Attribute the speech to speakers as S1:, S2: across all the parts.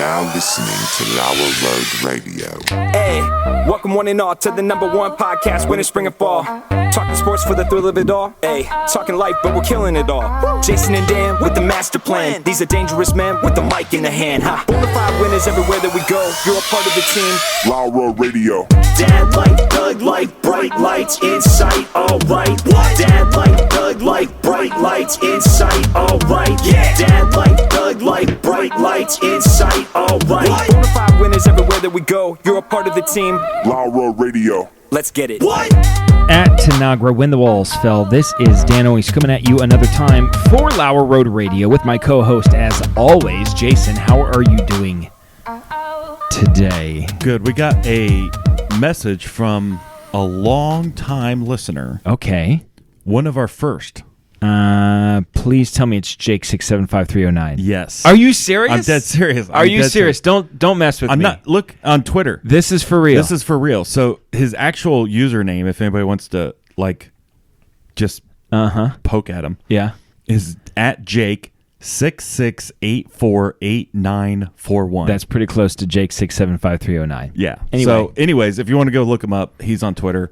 S1: now listening to Lauer Road Radio.
S2: Hey, welcome one and all to the #1 podcast, winter, spring, and fall. Talking sports for the thrill of it all. Hey, talking life, but we're killing it all. Jason and Dan with the master plan. These are dangerous men with the mic in the hand. Bonafide winners everywhere that we go. You're a part of the team.
S1: Lauer Radio.
S2: Dad like, thug like, bright lights in sight. All right. Dad like, thug like, bright lights in sight. All right. Yeah. Dad like, thug like, bright lights in sight. All right. Bonafide winners everywhere that we go. You're a part of the team.
S1: Lauer Radio.
S2: Let's get it.
S3: At Tanagra, when the walls fell, this is Dan Oies coming at you another time for Lauer Road Radio with my co-host, as always, Jason. How are you doing today?
S4: Good. We got a message from a long-time listener.
S3: Okay.
S4: One of our first.
S3: Please tell me it's Jake675309.
S4: Yes.
S3: Are you serious?
S4: I'm dead serious.
S3: Are you serious? Don't mess with me.
S4: I'm not. Look on Twitter.
S3: This is for real.
S4: This is for real. So his actual username, if anybody wants to just poke at him, is at Jake66848941.
S3: That's pretty close to Jake675309.
S4: Yeah.
S3: Anyway.
S4: So, anyways, if you want to go look him up, he's on Twitter.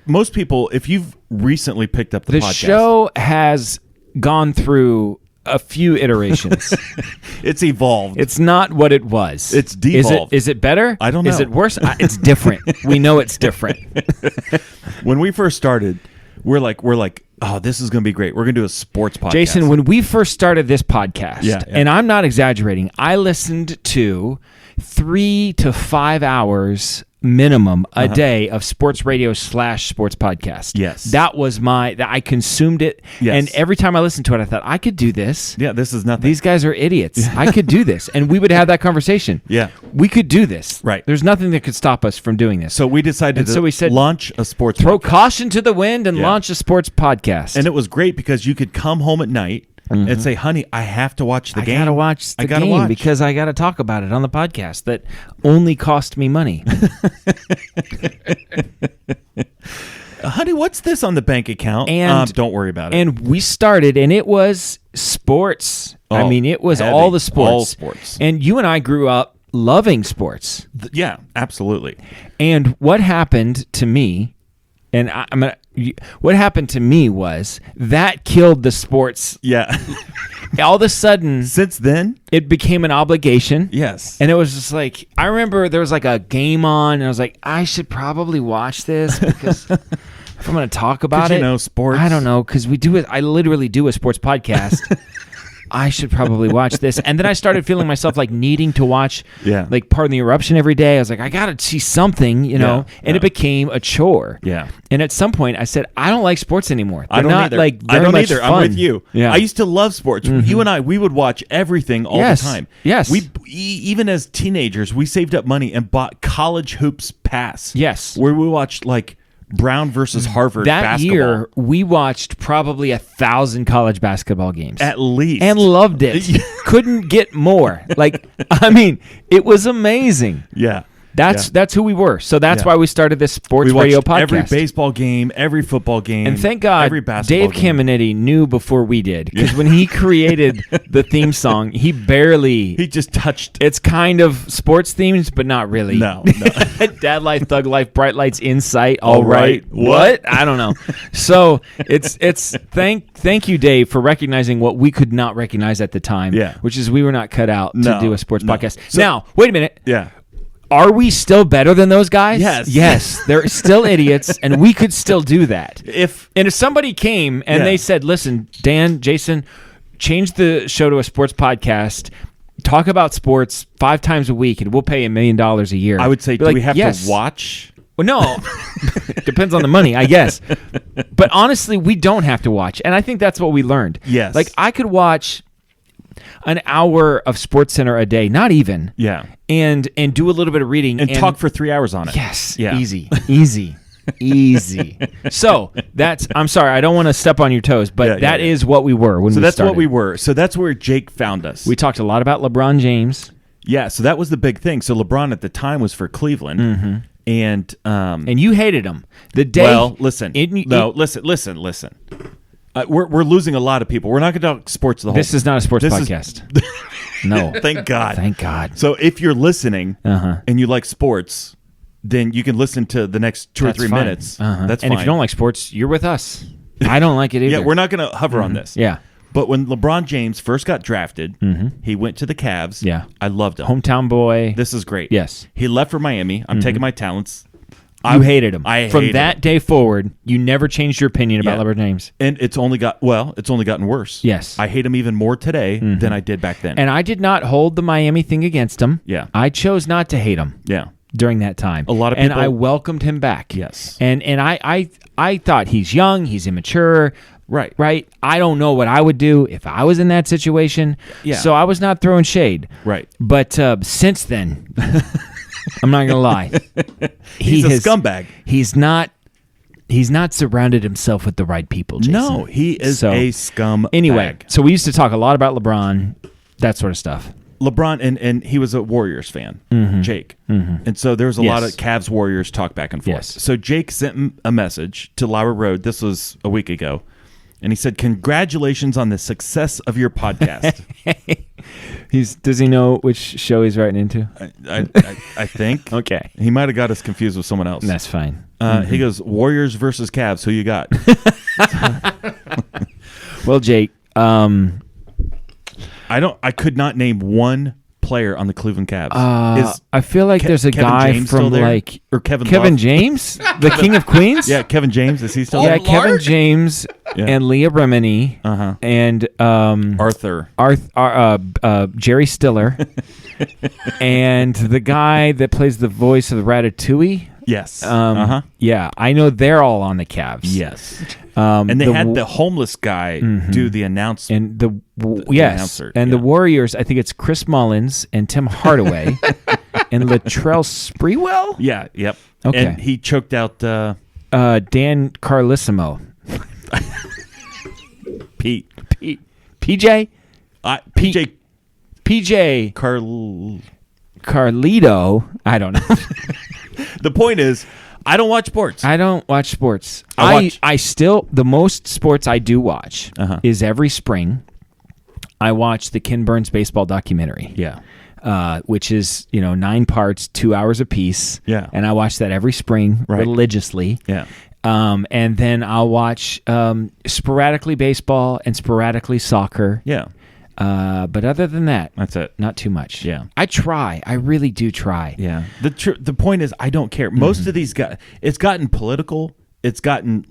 S4: Most people, if you've recently picked up the podcast,
S3: show has gone through a few iterations.
S4: It's evolved.
S3: It's not what it was.
S4: It's devolved.
S3: Is it better?
S4: I don't know.
S3: Is it worse? It's different. We know it's different.
S4: When we first started, we're like, oh, this is going to be great. We're going to do a sports podcast.
S3: Jason, when we first started this podcast, and I'm not exaggerating, I listened to 3 to 5 hours minimum a day of sports radio / sports podcast.
S4: Yes.
S3: That was I consumed it.
S4: Yes.
S3: And every time I listened to it, I thought, I could do this.
S4: Yeah, this is nothing.
S3: These guys are idiots. I could do this. And we would have that conversation.
S4: Yeah.
S3: We could do this.
S4: Right.
S3: There's nothing that could stop us from doing this.
S4: So we decided
S3: we said,
S4: launch a sports
S3: throw
S4: podcast.
S3: caution to the wind and launch a sports podcast.
S4: And it was great because you could come home at night and say, honey, I have to watch the game.
S3: I gotta watch the game because I gotta talk about it on the podcast that only cost me money.
S4: Honey, what's this on the bank account?
S3: And
S4: don't worry about it.
S3: And we started, and it was sports. I mean, it was
S4: heavy.
S3: all the sports.
S4: All sports.
S3: And you and I grew up loving sports.
S4: Yeah, absolutely.
S3: And what happened to me, and what happened to me was that killed the sports.
S4: Yeah.
S3: All of a sudden,
S4: since then,
S3: it became an obligation.
S4: Yes.
S3: And it was just like, I remember there was like a game on, and I was like, I should probably watch this because if I'm going to talk about it,
S4: sports.
S3: I don't know, because I literally do a sports podcast. I should probably watch this. And then I started feeling myself like needing to watch like Pardon the Eruption every day. I was like, I got to see something, and it became a chore.
S4: Yeah.
S3: And at some point I said, I don't like sports anymore. They're
S4: I don't
S3: not
S4: either.
S3: like
S4: I
S3: very
S4: don't
S3: much
S4: either.
S3: fun.
S4: I'm with you.
S3: Yeah.
S4: I used to love sports. You and we would watch everything all the time.
S3: Yes.
S4: We even as teenagers, we saved up money and bought College Hoops Pass.
S3: Yes.
S4: Where we watched like Brown versus Harvard
S3: that
S4: basketball.
S3: year, we watched probably 1,000 college basketball games.
S4: At least.
S3: And loved it. Couldn't get more. Like, I mean, it was amazing.
S4: Yeah.
S3: That's who we were. So that's why we started this sports radio podcast.
S4: Every baseball game, every football game,
S3: and thank God
S4: every basketball
S3: Dave
S4: game.
S3: Caminetti knew before we did, because when he created the theme song, he
S4: just touched.
S3: It's kind of sports themes, but not really.
S4: No.
S3: Dad life, thug life, bright lights, insight. All right. What? I don't know. So it's thank you, Dave, for recognizing what we could not recognize at the time.
S4: Yeah.
S3: Which is we were not cut out to do a sports podcast.
S4: So,
S3: now, wait a minute.
S4: Yeah.
S3: Are we still better than those guys?
S4: Yes.
S3: Yes. They're still idiots, and we could still do that.
S4: If
S3: somebody came and they said, listen, Dan, Jason, change the show to a sports podcast, talk about sports 5 times a week, and we'll pay $1 million a year.
S4: I would say, do we have to watch?
S3: Well, no. Depends on the money, I guess. But honestly, we don't have to watch, and I think that's what we learned.
S4: Yes.
S3: Like, I could watch an hour of SportsCenter a day, not even.
S4: Yeah.
S3: And do a little bit of reading.
S4: And talk for 3 hours on it.
S3: Yes.
S4: Yeah.
S3: Easy. So I'm sorry, I don't want to step on your toes, but that is what we were when we started. So
S4: that's what we were. So that's where Jake found us.
S3: We talked a lot about LeBron James.
S4: Yeah, so that was the big thing. So LeBron at the time was for Cleveland. Mm-hmm. And
S3: you hated him. The day.
S4: Well, listen. Listen. We're losing a lot of people. We're not going to talk sports the whole.
S3: This is not a sports podcast. No.
S4: Thank God.
S3: Thank God.
S4: So if you're listening and you like sports, then you can listen to the next 2 or 3 minutes. That's fine.
S3: And if you don't like sports, you're with us. I don't like it either.
S4: Yeah, we're not going to hover on this.
S3: Yeah.
S4: But when LeBron James first got drafted, he went to the Cavs.
S3: Yeah.
S4: I loved him.
S3: Hometown boy.
S4: This is great.
S3: Yes.
S4: He left for Miami. I'm taking my talents.
S3: You hated him.
S4: From
S3: that day forward, you never changed your opinion about LeBron James.
S4: And it's only gotten worse.
S3: Yes.
S4: I hate him even more today than I did back then.
S3: And I did not hold the Miami thing against him.
S4: Yeah.
S3: I chose not to hate him.
S4: Yeah.
S3: During that time.
S4: A lot of people.
S3: And I welcomed him back.
S4: Yes.
S3: And I thought he's young, he's immature. Right. I don't know what I would do if I was in that situation.
S4: Yeah.
S3: So I was not throwing shade.
S4: Right.
S3: But since then, I'm not gonna lie.
S4: He's a scumbag.
S3: He's not surrounded himself with the right people, Jason.
S4: No, he is a scumbag.
S3: Anyway, so we used to talk a lot about LeBron, that sort of stuff.
S4: LeBron, and he was a Warriors fan, Jake. And so there was a lot of Cavs Warriors talk back and forth.
S3: Yes.
S4: So Jake sent him a message to Lauer Road. This was a week ago. And he said, "Congratulations on the success of your podcast."
S3: Does he know which show he's writing into?
S4: I think.
S3: Okay.
S4: He might have got us confused with someone else.
S3: That's fine.
S4: He goes, "Warriors versus Cavs. Who you got?"
S3: Well, Jake,
S4: I could not name one player on the Cleveland Cavs.
S3: I feel like there's a
S4: Kevin
S3: guy
S4: James
S3: from
S4: still there?
S3: like
S4: Or Kevin Love?
S3: James, the King of Queens.
S4: Yeah, Kevin James. Is he still
S3: Yeah,
S4: there?
S3: Kevin James and Leah Remini and
S4: Arthur.
S3: Jerry Stiller and the guy that plays the voice of Ratatouille.
S4: Yes.
S3: Yeah, I know they're all on the Cavs.
S4: Yes. And they had the homeless guy do the announcement.
S3: And the Warriors, I think it's Chris Mullins and Tim Hardaway and Latrell Sprewell.
S4: Yeah. Yep.
S3: Okay.
S4: And he choked out
S3: Dan Carlissimo.
S4: Pete.
S3: PJ.
S4: PJ
S3: Carlito. I don't know.
S4: The point is, I don't watch sports.
S3: I don't watch sports.
S4: I
S3: still, the most sports I do watch is every spring. I watch the Ken Burns baseball documentary.
S4: Yeah.
S3: Which is, 9 parts, 2 hours apiece.
S4: Yeah.
S3: And I watch that every spring religiously.
S4: Yeah.
S3: And then I'll watch sporadically baseball and sporadically soccer.
S4: Yeah.
S3: But other than that,
S4: that's it.
S3: Not too much.
S4: Yeah.
S3: I try. I really do try.
S4: Yeah. The point is, I don't care. Most of these guys, it's gotten political. It's gotten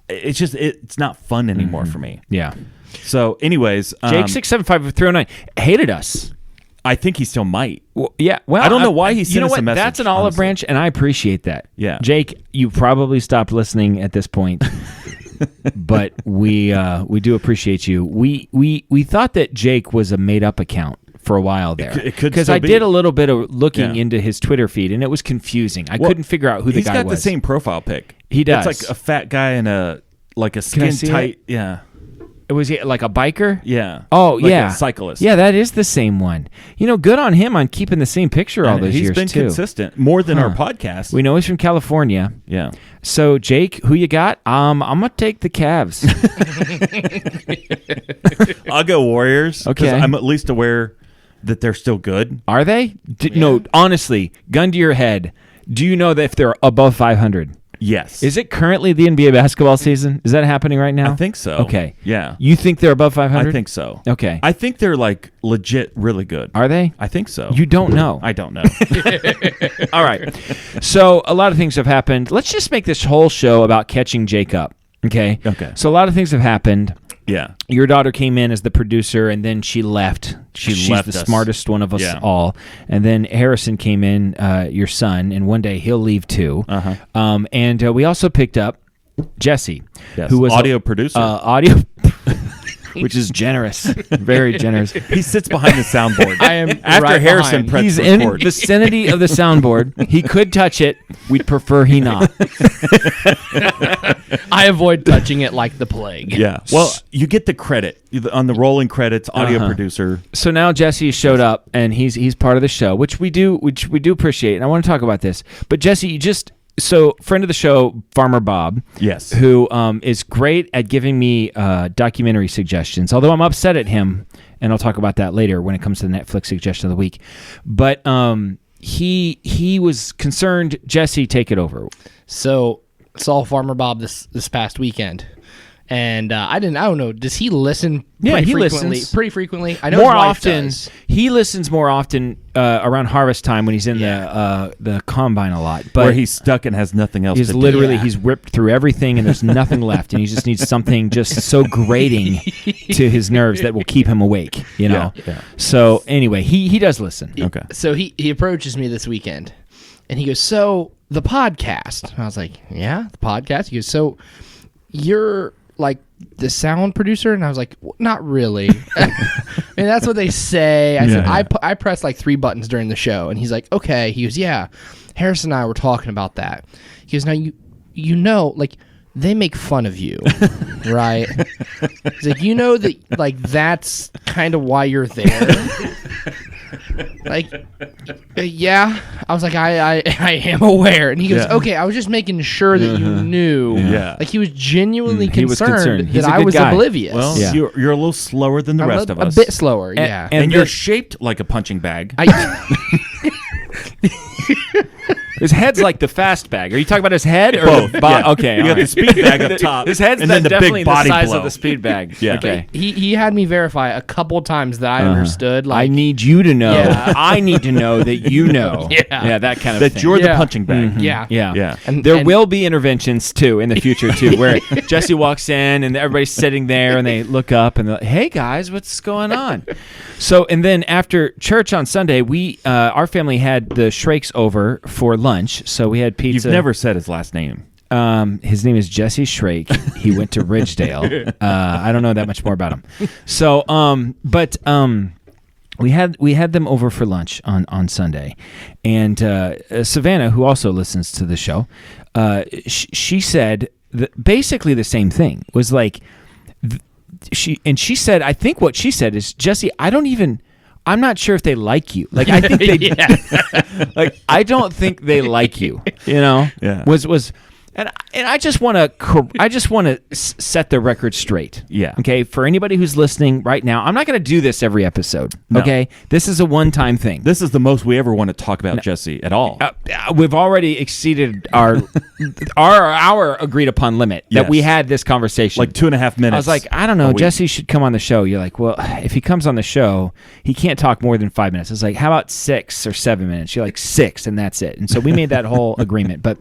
S4: it's not fun anymore for me.
S3: Yeah.
S4: So, anyways,
S3: Jake675309 hated us.
S4: I think he still might.
S3: Well, yeah. Well,
S4: I don't know why he sent us a message.
S3: That's an olive branch, and I appreciate that.
S4: Yeah.
S3: Jake, you probably stopped listening at this point. But we do appreciate you. We thought that Jake was a made up account for a while there.
S4: It could
S3: because
S4: still
S3: I
S4: be.
S3: did a little bit of looking into his Twitter feed, and it was confusing. I couldn't figure out who the guy was.
S4: He's got the same profile pic.
S3: He does.
S4: It's like a fat guy in a skin tight. Yeah.
S3: Was he like a biker?
S4: Yeah.
S3: Oh,
S4: like
S3: yeah.
S4: a cyclist.
S3: Yeah, that is the same one. Good on him on keeping the same picture all those years, too.
S4: He's been consistent, more than our podcast.
S3: We know he's from California.
S4: Yeah.
S3: So, Jake, who you got? I'm going to take the Cavs.
S4: I'll go Warriors.
S3: Okay.
S4: I'm at least aware that they're still good.
S3: Are they? No, honestly, gun to your head. Do you know that if they're above 500?
S4: Yes.
S3: Is it currently the NBA basketball season? Is that happening right now?
S4: I think so.
S3: Okay.
S4: Yeah.
S3: You think they're above 500?
S4: I think so.
S3: Okay.
S4: I think they're legit really good.
S3: Are they?
S4: I think so.
S3: You don't know.
S4: I don't know.
S3: All right. So a lot of things have happened. Let's just make this whole show about catching Jake up. Okay?
S4: Okay.
S3: So a lot of things have happened.
S4: Yeah.
S3: Your daughter came in as the producer, and then she left. She's
S4: left
S3: the
S4: us.
S3: Smartest one of us all. And then Harrison came in, your son, and one day he'll leave too. And we also picked up Jesse, who was
S4: audio producer.
S3: Audio, which is generous, very generous.
S4: He sits behind the soundboard.
S5: I am
S4: after
S5: right
S4: Harrison
S5: behind.
S4: pressed
S3: He's
S4: record.
S3: in the vicinity of the soundboard. He could touch it. We'd prefer he not.
S5: I avoid touching it like the plague.
S4: Yeah. Well, you get the credit on the rolling credits, audio producer.
S3: So now Jesse showed up, and he's part of the show, which we do appreciate. And I want to talk about this. But Jesse, So, friend of the show, Farmer Bob,
S4: Yes,
S3: who is great at giving me documentary suggestions, although I'm upset at him, and I'll talk about that later when it comes to the Netflix suggestion of the week. But he was concerned, Jesse, take it over.
S5: So saw Farmer Bob this past weekend, and I don't know. Does he listen?
S3: Yeah, he
S5: frequently?
S3: listens
S5: Pretty frequently. I know
S3: more
S5: his wife
S3: often.
S5: does.
S3: He listens more often around harvest time when he's in the combine a lot. But
S4: where he's stuck and has nothing else.
S3: he's
S4: to do.
S3: literally he's ripped through everything and there's nothing left, and he just needs something just so grating to his nerves that will keep him awake. You know.
S4: Yeah.
S3: So anyway, he does listen.
S4: Okay.
S5: So he approaches me this weekend, and he goes, "So the podcast?" And I was like, "Yeah, the podcast." He goes, "So you're like the sound producer?" And I was like, well, "Not really." I mean, that's what they say. I said, I pressed like 3 buttons during the show, and he's like, "Okay." He goes, "Yeah, Harris and I were talking about that." He goes, "Now you know, like they make fun of you, right?" He's like, "You know that like that's kind of why you're there." Like, yeah. I was like, I am aware. And he goes, "Okay, I was just making sure that you knew."
S4: Yeah.
S5: Like he was genuinely
S3: He was
S5: concerned
S3: concerned. He's
S5: that
S3: a
S5: I
S3: good
S5: was
S3: guy.
S5: oblivious.
S4: Well,
S3: Yeah.
S4: you're a little slower than the
S5: I'm
S4: rest of us.
S5: a bit slower, yeah.
S4: and
S3: the-
S4: you're shaped like a punching bag.
S3: His head's like the fast bag. Are you talking about his head or
S4: Both,
S3: the
S4: yeah.
S3: Okay,
S4: You
S3: all
S4: got the
S3: right.
S4: speed bag up top,
S3: His head's
S4: and then the
S3: definitely
S4: big body
S3: the size
S4: blow.
S3: of the speed bag.
S4: Yeah.
S3: Okay.
S5: he had me verify a couple times that I understood.
S3: I
S5: Like,
S3: need you to know.
S5: Yeah.
S3: I need to know that you know.
S5: Yeah.
S3: That kind of
S4: that
S3: thing.
S4: you're the
S5: Yeah.
S4: punching bag.
S5: yeah.
S3: Yeah.
S5: And
S3: There will be interventions too in the future too, where Jesse walks in and everybody's sitting there and they look up and they're like, "Hey guys, what's going on?" So, and then after church on Sunday, we our family had the Shrakes over for lunch. So we had pizza.
S4: You've never said his last name.
S3: His name is Jesse Shrake. He went to Ridgedale. I don't know that much more about him. So, we had them over for lunch on Sunday, and Savannah, who also listens to the show, she said basically the same thing. Was like she said, I think what she said is, Jesse, I'm not sure if they like you. Like I think they like I don't think they like you. You know?
S4: Yeah.
S3: And I just want to set the record straight.
S4: Yeah.
S3: Okay. For anybody who's listening right now, I'm not going to do this every episode.
S4: No.
S3: Okay. This is a one-time thing.
S4: This is the most we ever want to talk about Jesse at all.
S3: We've already exceeded our agreed upon limit that
S4: Yes.
S3: we had this conversation.
S4: Like 2.5 minutes.
S3: I was like, I don't know,
S4: a week.
S3: Jesse should come on the show. You're like, well, if he comes on the show, he can't talk more than 5 minutes. I was like, how about 6 or 7 minutes? You're like, 6, and that's it. And so we made that whole agreement. But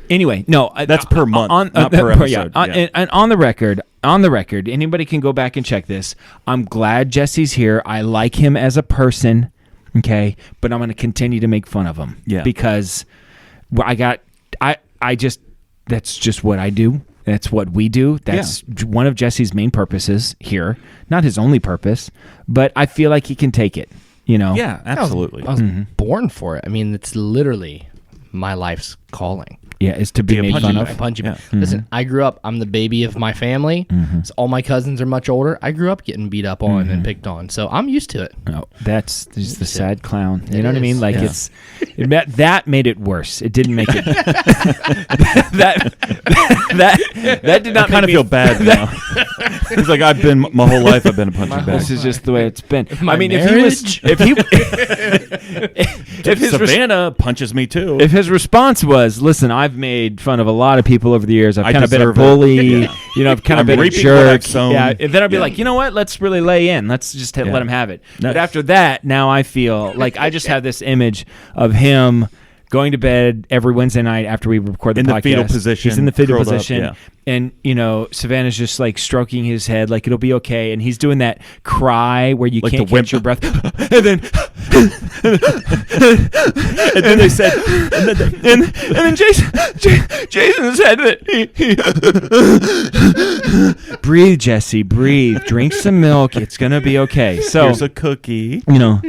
S3: anyway, no,
S4: That's per month, not per episode.
S3: Yeah. And on the record, anybody can go back and check this. I'm glad Jesse's here. I like him as a person. Okay, but I'm going to continue to make fun of him.
S4: Yeah.
S3: Because that's just what I do. That's what we do. That's one of Jesse's main purposes here. Not his only purpose, but I feel like he can take it, you know?
S4: Yeah, absolutely.
S5: I was born for it. I mean, it's literally my life's calling.
S3: Yeah, is to be made fun of.
S5: Yeah. Listen, I grew up, I'm the baby of my family. So all my cousins are much older. I grew up getting beat up on and picked on. So I'm used to it.
S3: No, that's just the sad clown. You know what I
S5: is.
S3: mean? Like
S4: Yeah.
S3: that made it worse. It didn't make it. that did not
S4: I kind of
S3: make me
S4: feel bad now. It's like my whole life I've been a punching bag.
S3: This is just the way it's been.
S5: My
S3: I mean,
S5: marriage?
S3: if his
S4: Savannah punches me too.
S3: if his response was, "Listen, I've made fun of a lot of people over the years. I've
S4: I
S3: kind of been a
S4: deserve it."
S3: bully.
S4: Yeah.
S3: You know, I've kind of
S4: I'm
S3: been a
S4: reaping what I've
S3: jerk."
S4: sown.
S3: Yeah, and then I'd be
S4: Yeah.
S3: like, you know what? Let's really lay in. Let's just let him have it. But
S4: Nice.
S3: after that, now I feel like I just have this image of him going to bed every Wednesday night after we record the
S4: In the
S3: podcast.
S4: fetal position,
S3: He's in the fetal
S4: curled up,
S3: position.
S4: yeah.
S3: And, you know, Savannah's just like stroking his head like it'll be okay. And he's doing that cry where you
S4: Like
S3: can't
S4: the
S3: catch
S4: whimp-
S3: your breath. And then
S4: And then they said,
S3: and then Jason said that he breathe, Jesse, breathe. Drink some milk. It's gonna be okay. So
S4: "Here's a cookie."
S3: you know,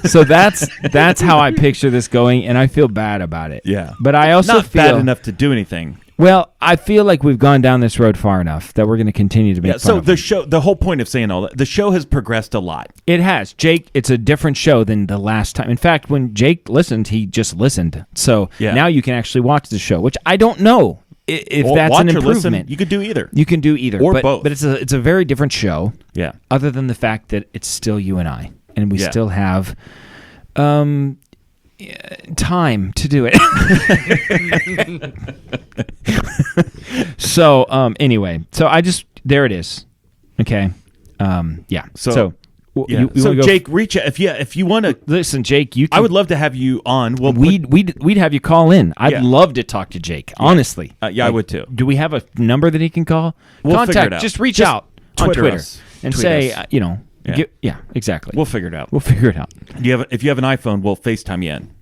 S3: so that's how I picture this going, and I feel bad about it.
S4: Yeah.
S3: but I also
S4: Not
S3: feel
S4: bad enough to do anything.
S3: Well, I feel like we've gone down this road far enough that we're going to continue to make fun
S4: So
S3: of
S4: the
S3: him.
S4: show, the whole point of saying all that, the show has progressed a lot.
S3: It has. Jake, it's a different show than the last time. In fact, when Jake listened, he just listened. So now you can actually watch the show, which I don't know if that's
S4: watch
S3: an
S4: or
S3: improvement.
S4: listen, you could do either.
S3: You can do either.
S4: Or
S3: but,
S4: both.
S3: But it's a very different show.
S4: Yeah.
S3: Other than the fact that it's still you and I. And we still have time to do it. So anyway, there it is. Okay. Yeah. So you
S4: Jake, reach out if you want to
S3: listen, Jake.
S4: I would love to have you on. Well,
S3: we'd have you call in. I'd love to talk to Jake. Honestly,
S4: I would too.
S3: Do we have a number that he can call?
S4: We'll figure it out.
S3: Just reach out on Twitter and
S4: Tweet
S3: say,
S4: us.
S3: Exactly.
S4: We'll figure it out.
S3: We'll figure it out.
S4: If you have an iPhone, we'll FaceTime you in.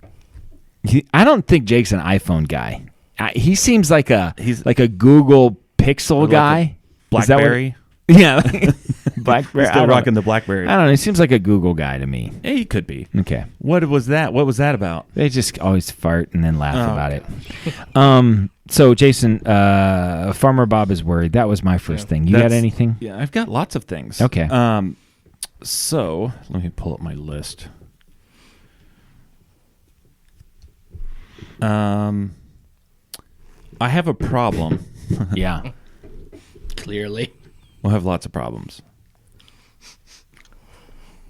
S3: I don't think Jake's an iPhone guy. He seems like a Google Pixel guy.
S4: BlackBerry.
S3: Yeah, BlackBerry.
S4: He's still rocking the BlackBerry.
S3: I don't know. He seems like a Google guy to me.
S4: Yeah, he could be.
S3: Okay.
S4: What was that? What was that about?
S3: They just always fart and then laugh about it. So, Jason, Farmer Bob is worried. That was my first thing. You got anything?
S4: Yeah, I've got lots of things.
S3: Okay.
S4: So let me pull up my list. I have a problem.
S3: Yeah.
S5: Clearly.
S4: We'll have lots of problems.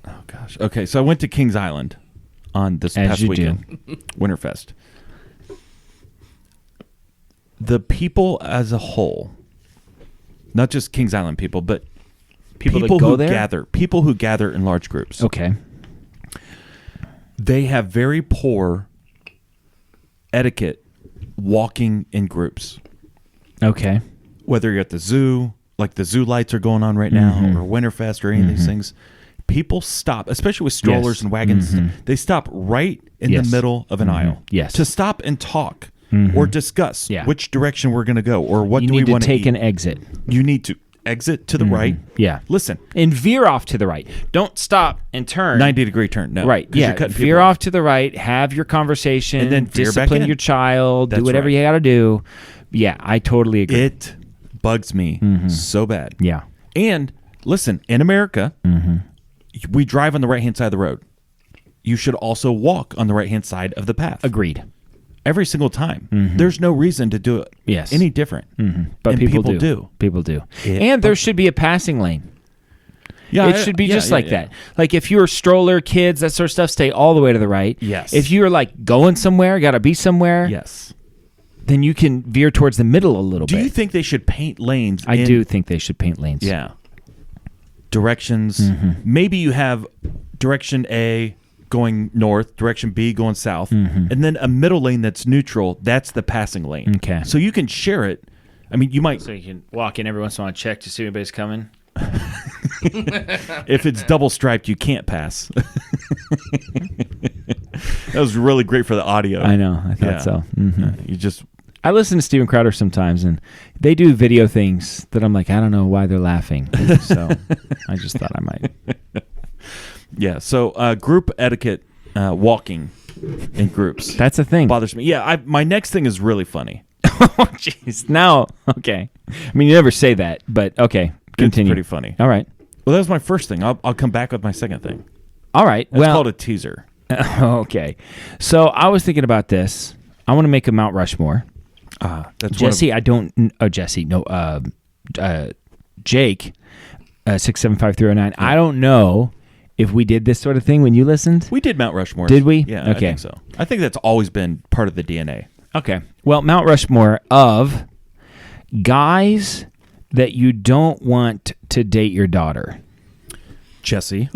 S4: Oh, gosh. Okay, so I went to Kings Island on this past weekend. Winterfest. The people as a whole, not just Kings Island people, but people
S3: that go
S4: who
S3: there?
S4: people who gather in large groups.
S3: Okay.
S4: They have very poor etiquette walking in groups.
S3: Okay.
S4: Whether you're at the zoo, like the zoo lights are going on right now, or Winterfest or any of these things, people stop, especially with strollers and wagons. They stop right in the middle of an aisle.
S3: Yes.
S4: To stop and talk or discuss which direction we're going to go or what
S3: You
S4: do we
S3: need to
S4: want to
S3: take
S4: eat.
S3: an exit.
S4: You need to exit to the right.
S3: Yeah.
S4: Listen,
S3: And veer off to the right. Don't stop and turn.
S4: 90-degree turn. No.
S3: Right.
S4: 'Cause
S3: Yeah.
S4: you're cutting
S3: Veer
S4: people
S3: off to the right. Have your conversation.
S4: And then veer back
S3: discipline
S4: in.
S3: your child.
S4: That's
S3: do whatever
S4: right.
S3: you got to do. Yeah, I totally agree.
S4: It bugs me so bad.
S3: Yeah.
S4: And listen, in America, we drive on the right-hand side of the road. You should also walk on the right-hand side of the path.
S3: Agreed.
S4: Every single time. There's no reason to do it any different.
S3: But
S4: And
S3: people
S4: people
S3: do.
S4: do.
S3: People do.
S4: Yeah.
S3: And there should be a passing lane.
S4: Yeah,
S3: It should be just like that. Like if you're stroller, kids, that sort of stuff, stay all the way to the right.
S4: Yes.
S3: If you're like going somewhere, got to be somewhere,
S4: Yes.
S3: then you can veer towards the middle a little
S4: Do
S3: bit.
S4: you think they should paint lanes?
S3: I do think they should paint lanes.
S4: Yeah. Directions. Maybe you have direction A going north, direction B going south, and then a middle lane that's neutral. That's the passing lane.
S3: Okay.
S4: So you can share it. I mean, you might.
S3: So you can walk in every once in a while and check to see if anybody's coming.
S4: If it's double striped, you can't pass. That was really great for the audio.
S3: I know. I thought so.
S4: You just.
S3: I listen to Steven Crowder sometimes, and they do video things that I'm like, I don't know why they're laughing. So I just thought I might.
S4: Yeah. So group etiquette, walking in groups.
S3: That's a thing.
S4: bothers me. Yeah. My next thing is really funny.
S3: Oh, jeez. Now, okay. I mean, you never say that, but okay. Continue.
S4: It's pretty funny.
S3: All right.
S4: Well, that was my first thing. I'll come back with my second thing.
S3: All right.
S4: It's called a teaser.
S3: Okay. So I was thinking about this. I want to make a Mount Rushmore.
S4: That's
S3: Jesse, I don't. Oh, Jesse. No. Jake, 675309. I don't know if we did this sort of thing when you listened.
S4: We did Mount Rushmore.
S3: Did we?
S4: Yeah.
S3: Okay.
S4: I think so. I think that's always been part of the DNA.
S3: Okay. Well, Mount Rushmore of guys that you don't want to date your daughter.
S4: Jesse.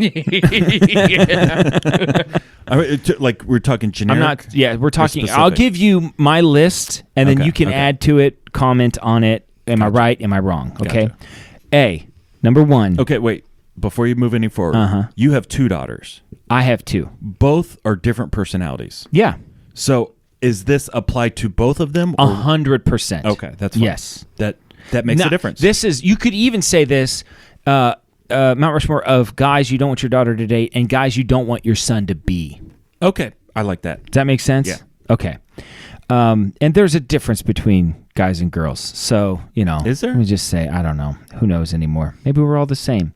S4: Like we're talking generic.
S3: I'm not. Yeah, we're talking.
S4: specific?
S3: I'll give you my list, and then
S4: Okay,
S3: you can
S4: okay.
S3: add to it, comment on it. Am I right? Am I wrong? Okay.
S4: Gotcha.
S3: A, number one.
S4: Okay, wait. Before you move any forward, you have two daughters.
S3: I have two.
S4: Both are different personalities.
S3: Yeah.
S4: So is this applied to both of them? Or?
S3: 100%.
S4: Okay, that's fine.
S3: Yes.
S4: That makes
S3: Now,
S4: a difference.
S3: This is. You could even say this. Mount Rushmore of guys you don't want your daughter to date and guys you don't want your son to be.
S4: Okay, I like that.
S3: Does that make sense?
S4: Yeah.
S3: Okay. And there's a difference between guys and girls. So,
S4: Is there?
S3: Let me just say, I don't know. Who knows anymore? Maybe we're all the same.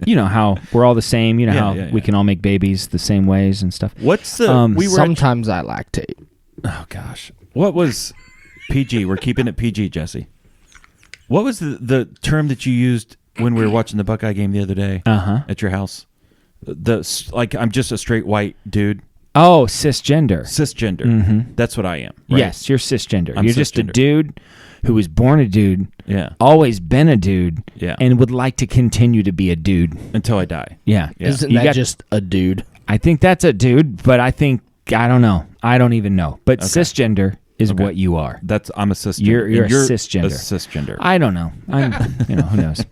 S3: You know how we're all the same. You know how we can all make babies the same ways and stuff.
S4: What's the...
S5: Sometimes I lactate.
S4: Oh, gosh. What was PG? We're keeping it PG, Jesse. What was the term that you used when we were watching the Buckeye game the other day at your house? I'm just a straight white dude.
S3: Oh, cisgender.
S4: Cisgender.
S3: Mm-hmm.
S4: That's what I am. Right?
S3: Yes, you're cisgender.
S4: I'm
S3: you're
S4: cisgender.
S3: Just a dude who was born a dude, always been a dude, and would like to continue to be a dude.
S4: Until I die.
S3: Yeah.
S5: Isn't that just a dude?
S3: I think that's a dude, but I don't know. I don't even know. But cisgender is what you are.
S4: I'm a cisgender.
S3: You're a cisgender.
S4: A cisgender.
S3: I don't know. I'm who knows.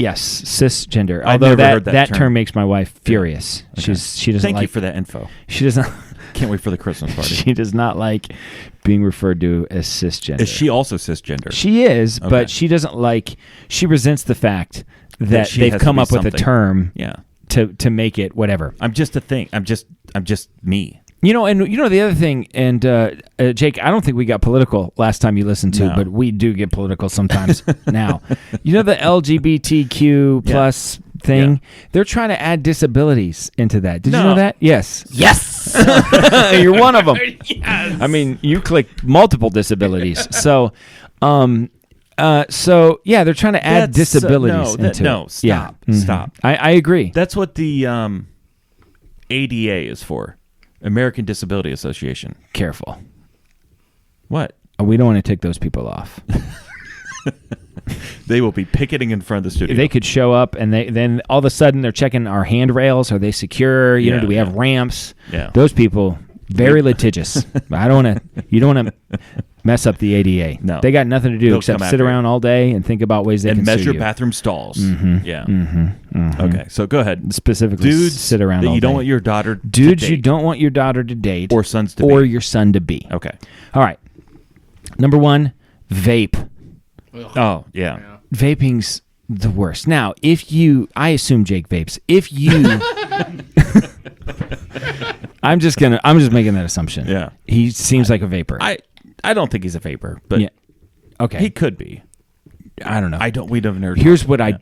S3: Yes, cisgender.
S4: I
S3: Although
S4: never heard
S3: that term makes my wife furious.
S4: Okay.
S3: She doesn't
S4: Thank you for that info.
S3: She doesn't
S4: Can't wait for the Christmas party.
S3: She does not like being referred to as cisgender.
S4: Is she also cisgender?
S3: She is, but she doesn't like. She resents the fact that they've come up with a term to make it whatever.
S4: I'm just a thing. I'm just me.
S3: The other thing, and Jake, I don't think we got political last time you listened to, but we do get political sometimes now. The LGBTQ plus thing? They're trying to add disabilities into that. Did you know that? Yes.
S5: Yes!
S3: You're one of them.
S5: Yes!
S3: I mean, you clicked multiple disabilities. So, they're trying to add disabilities into it.
S4: Stop. Stop.
S3: I agree.
S4: That's what the ADA is for. American Disability Association.
S3: Careful.
S4: What?
S3: We don't want to take those people off.
S4: They will be picketing in front of the studio.
S3: They could show up, and then all of a sudden they're checking our handrails. Are they secure? Do we have ramps?
S4: Yeah.
S3: Those people, very litigious. I don't want to. You don't want to mess up the ADA.
S4: No.
S3: They got nothing to do except sit around all day and think about ways they can
S4: measure
S3: sue you.
S4: bathroom stalls.
S3: Mm-hmm.
S4: Yeah.
S3: Mm-hmm. Mm-hmm.
S4: Okay, so go ahead.
S3: Specifically,
S4: dudes
S3: sit around
S4: that
S3: all
S4: you don't
S3: day.
S4: want your daughter to
S3: Dudes
S4: date.
S3: you don't want your daughter to date.
S4: Or sons to
S3: or
S4: be.
S3: your son to be.
S4: Okay.
S3: All right. Number 1, vape.
S4: Oh, yeah.
S3: Vaping's the worst. Now, I assume Jake vapes. If you, I'm just making that assumption.
S4: Yeah.
S3: He seems like a vapor.
S4: I don't think he's a vapor, but
S3: okay.
S4: He could be.
S3: I don't know.
S4: We don't know.
S3: Here's what I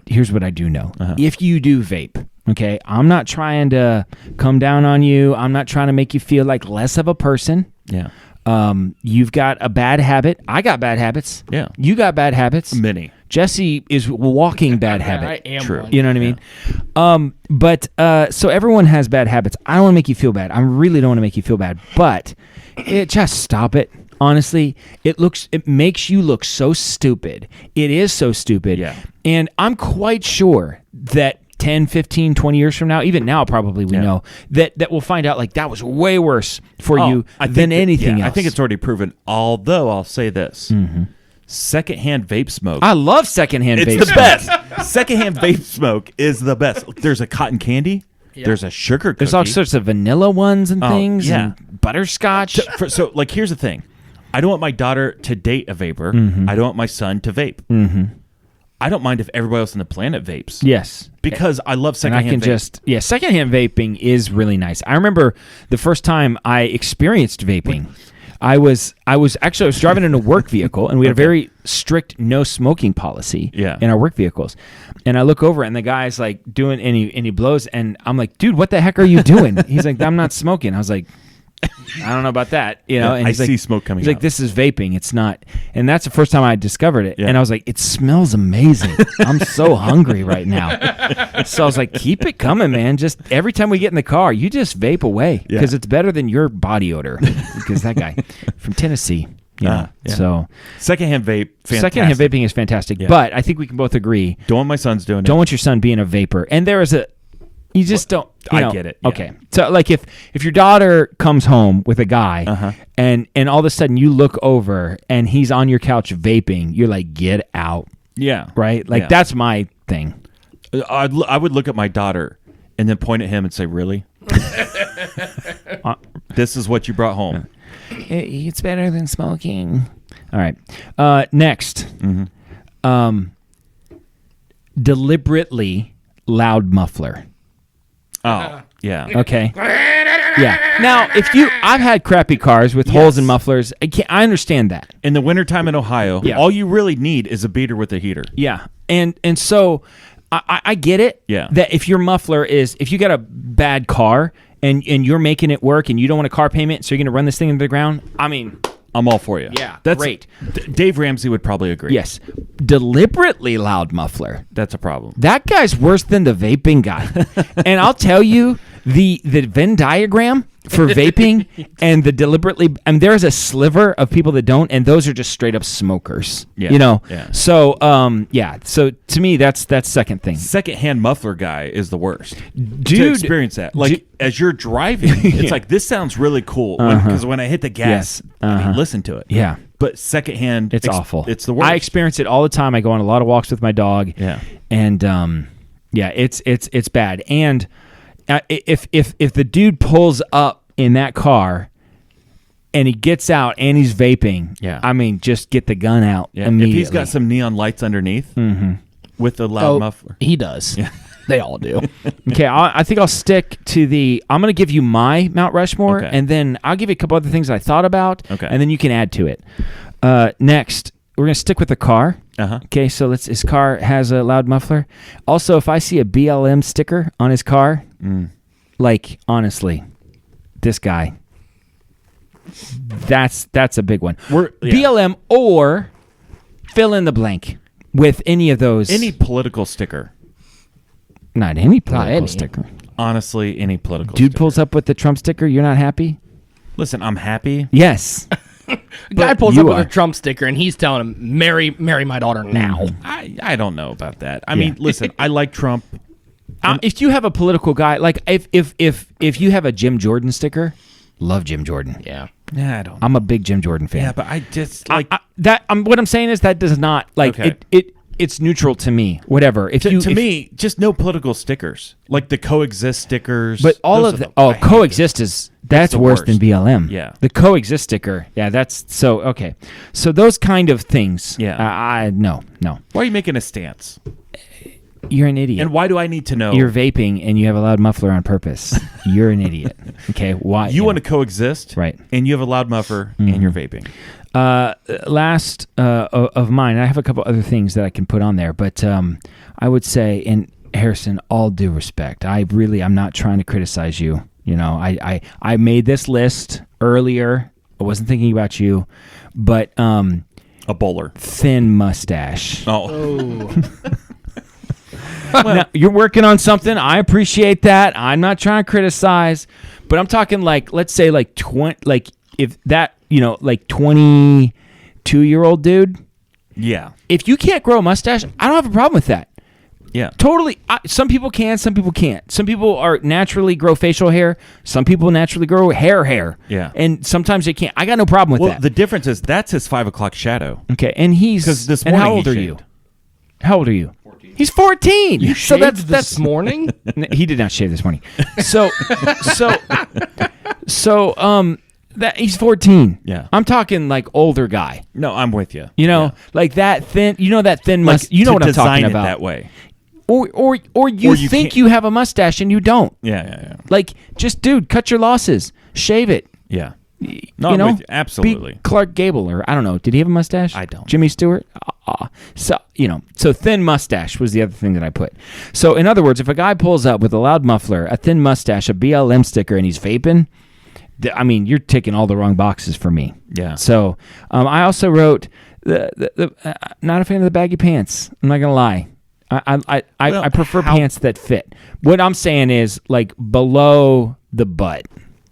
S3: do know. If you do vape, okay, I'm not trying to come down on you. I'm not trying to make you feel like less of a person.
S4: Yeah.
S3: You've got a bad habit. I got bad habits.
S4: Yeah.
S3: You got bad habits.
S4: Many.
S3: Jesse is walking bad habit.
S5: I am
S4: True.
S5: one.
S3: You know what I mean? So everyone has bad habits. I don't want to make you feel bad. I really don't want to make you feel bad. But just stop it. Honestly, it makes you look so stupid. It is so stupid.
S4: Yeah.
S3: And I'm quite sure that 10, 15, 20 years from now, even now probably we know, that we'll find out like that was way worse for you than anything else.
S4: I think it's already proven, although I'll say this. Secondhand vape smoke.
S3: I love secondhand vape
S4: It's the
S3: smoke.
S4: best. Secondhand vape smoke is the best. There's a cotton candy.
S5: Yeah.
S4: There's a sugar cookie.
S3: There's all sorts of vanilla ones and things
S4: yeah.
S3: and butterscotch.
S4: So, here's the thing. I don't want my daughter to date a vapor. I don't want my son to vape. I don't mind if everybody else on the planet vapes.
S3: Yes.
S4: Because I love
S3: And I
S4: secondhand
S3: can
S4: vape.
S3: secondhand vaping is really nice. I remember the first time I experienced vaping. I was driving in a work vehicle, and we had a very strict no smoking policy in our work vehicles. And I look over, and the guy's like doing, and he blows, and I'm like, dude, what the heck are you doing? He's like, I'm not smoking. I was like, I don't know about that, and
S4: I
S3: he's like,
S4: see smoke coming
S3: He's like,
S4: out.
S3: this is vaping. It's not, and that's the first time I discovered it.
S4: Yeah.
S3: And I was like, it smells amazing. I'm so hungry right now. So I was like, keep it coming, man. Just every time we get in the car, you just vape away because it's better than your body odor. Because that guy from Tennessee, So
S4: Secondhand vape, fantastic.
S3: secondhand vaping is fantastic.
S4: Yeah.
S3: But I think we can both agree,
S4: Don't want my sons doing it.
S3: don't want your son being a vapor. And there is you just don't.
S4: I get it, yeah.
S3: Okay, so like if your daughter comes home with a guy, and all of a sudden you look over and he's on your couch vaping, you're like, get out,
S4: Yeah.
S3: right? Like
S4: Yeah.
S3: that's my thing.
S4: I would look at my daughter and then point at him and say, really? This is what you brought home.
S3: It's better than smoking. All right. Next, deliberately loud muffler.
S4: Oh, yeah.
S3: Okay. Yeah. Now, I've had crappy cars with holes in mufflers. I understand that.
S4: In the wintertime in Ohio, all you really need is a beater with a heater.
S3: Yeah. And so I get it.
S4: Yeah.
S3: That if your muffler if you got a bad car and you're making it work and you don't want a car payment, so you're going to run this thing into the ground, I mean,
S4: I'm all for you.
S3: Yeah,
S4: that's
S3: great.
S4: Dave Ramsey would probably agree.
S3: Yes. Deliberately loud muffler.
S4: That's a problem.
S3: That guy's worse than the vaping guy. And I'll tell you, the Venn diagram for vaping and the deliberately, there's a sliver of people that don't, and those are just straight up smokers.
S4: Yeah.
S3: You know?
S4: Yeah.
S3: So, So to me, that's second thing.
S4: Secondhand muffler guy is the worst.
S3: Dude.
S4: To experience that. Like, as you're driving, it's like, this sounds really cool. Because when I hit the gas, I mean, listen to it.
S3: Yeah.
S4: But secondhand,
S3: it's awful.
S4: It's the worst.
S3: I experience it all the time. I go on a lot of walks with my dog.
S4: Yeah.
S3: And, it's bad. And if the dude pulls up in that car and he gets out and he's vaping, I mean, just get the gun out immediately.
S4: If he's got some neon lights underneath with the loud muffler.
S5: He does.
S4: Yeah.
S5: They all do.
S3: Okay, I think I'll stick to I'm going to give you my Mount Rushmore, and then I'll give you a couple other things I thought about, and then you can add to it. Next, we're going to stick with the car. Okay, so his car has a loud muffler. Also, if I see a BLM sticker on his car, like, honestly, this guy, that's a big one. BLM or fill in the blank with any of those.
S4: Any political sticker.
S3: Not any political sticker.
S4: Honestly, any political
S3: Dude
S4: sticker.
S3: pulls up with the Trump sticker, you're not happy?
S4: Listen, I'm happy.
S3: Yes.
S5: Guy pulls up with a Trump sticker and he's telling him, marry my daughter now.
S4: I don't know about that. I mean, listen, I like Trump.
S3: If you have a political guy, like if you have a Jim Jordan sticker, love Jim Jordan.
S5: Yeah.
S4: Yeah, I don't know.
S3: I'm a big Jim Jordan fan.
S4: Yeah, but I just like
S3: what I'm saying is that does not like it's neutral to me. Whatever. To
S4: me, just no political stickers. Like the coexist stickers.
S3: But all of the coexist that's worse than BLM.
S4: Yeah.
S3: The coexist sticker. Yeah, that's so okay. So those kind of things.
S4: Yeah.
S3: No.
S4: Why are you making a stance?
S3: You're an idiot.
S4: And why do I need to know?
S3: You're vaping and you have a loud muffler on purpose. You're an idiot. Okay, why?
S4: You want to coexist,
S3: right?
S4: And you have a loud muffler and you're vaping.
S3: Last of mine, I have a couple other things that I can put on there, but I would say, and Harrison, all due respect, I'm not trying to criticize you. You know, I made this list earlier. I wasn't thinking about you, but
S4: a bowler,
S3: thin mustache.
S4: Oh.
S3: Now, you're working on something. I appreciate that. I'm not trying to criticize, but I'm talking like, let's say like 22-year-old dude.
S4: Yeah.
S3: If you can't grow a mustache, I don't have a problem with that.
S4: Yeah.
S3: Totally. Some people can, some people can't. Some people are naturally grow facial hair. Some people naturally grow hair.
S4: Yeah.
S3: And sometimes they can't. I got no problem with that.
S4: The difference is that's his 5 o'clock shadow.
S3: Okay. And
S4: because this morning
S3: how old are
S4: shaved.
S3: you? How old are you? 14. He's 14.
S5: You shaved this morning?
S3: He did not shave this morning. So that he's 14.
S4: Yeah.
S3: I'm talking like older guy.
S4: No, I'm with you.
S3: You know, like that thin. You know that thin mustache. You know what I'm talking about.
S4: That way.
S3: Or you think you have a mustache and you don't.
S4: Yeah.
S3: Like, just dude, cut your losses, shave it.
S4: Yeah. No, I'm with you. Absolutely.
S3: Be Clark Gable, or I don't know. Did he have a mustache?
S4: I don't.
S3: Jimmy Stewart. So thin mustache was the other thing that I put. So in other words, if a guy pulls up with a loud muffler, a thin mustache, a BLM sticker, and he's vaping, I mean, you're ticking all the wrong boxes for me.
S4: Yeah.
S3: So I also wrote not a fan of the baggy pants. I'm not gonna lie. I prefer pants that fit. What I'm saying is like below the butt.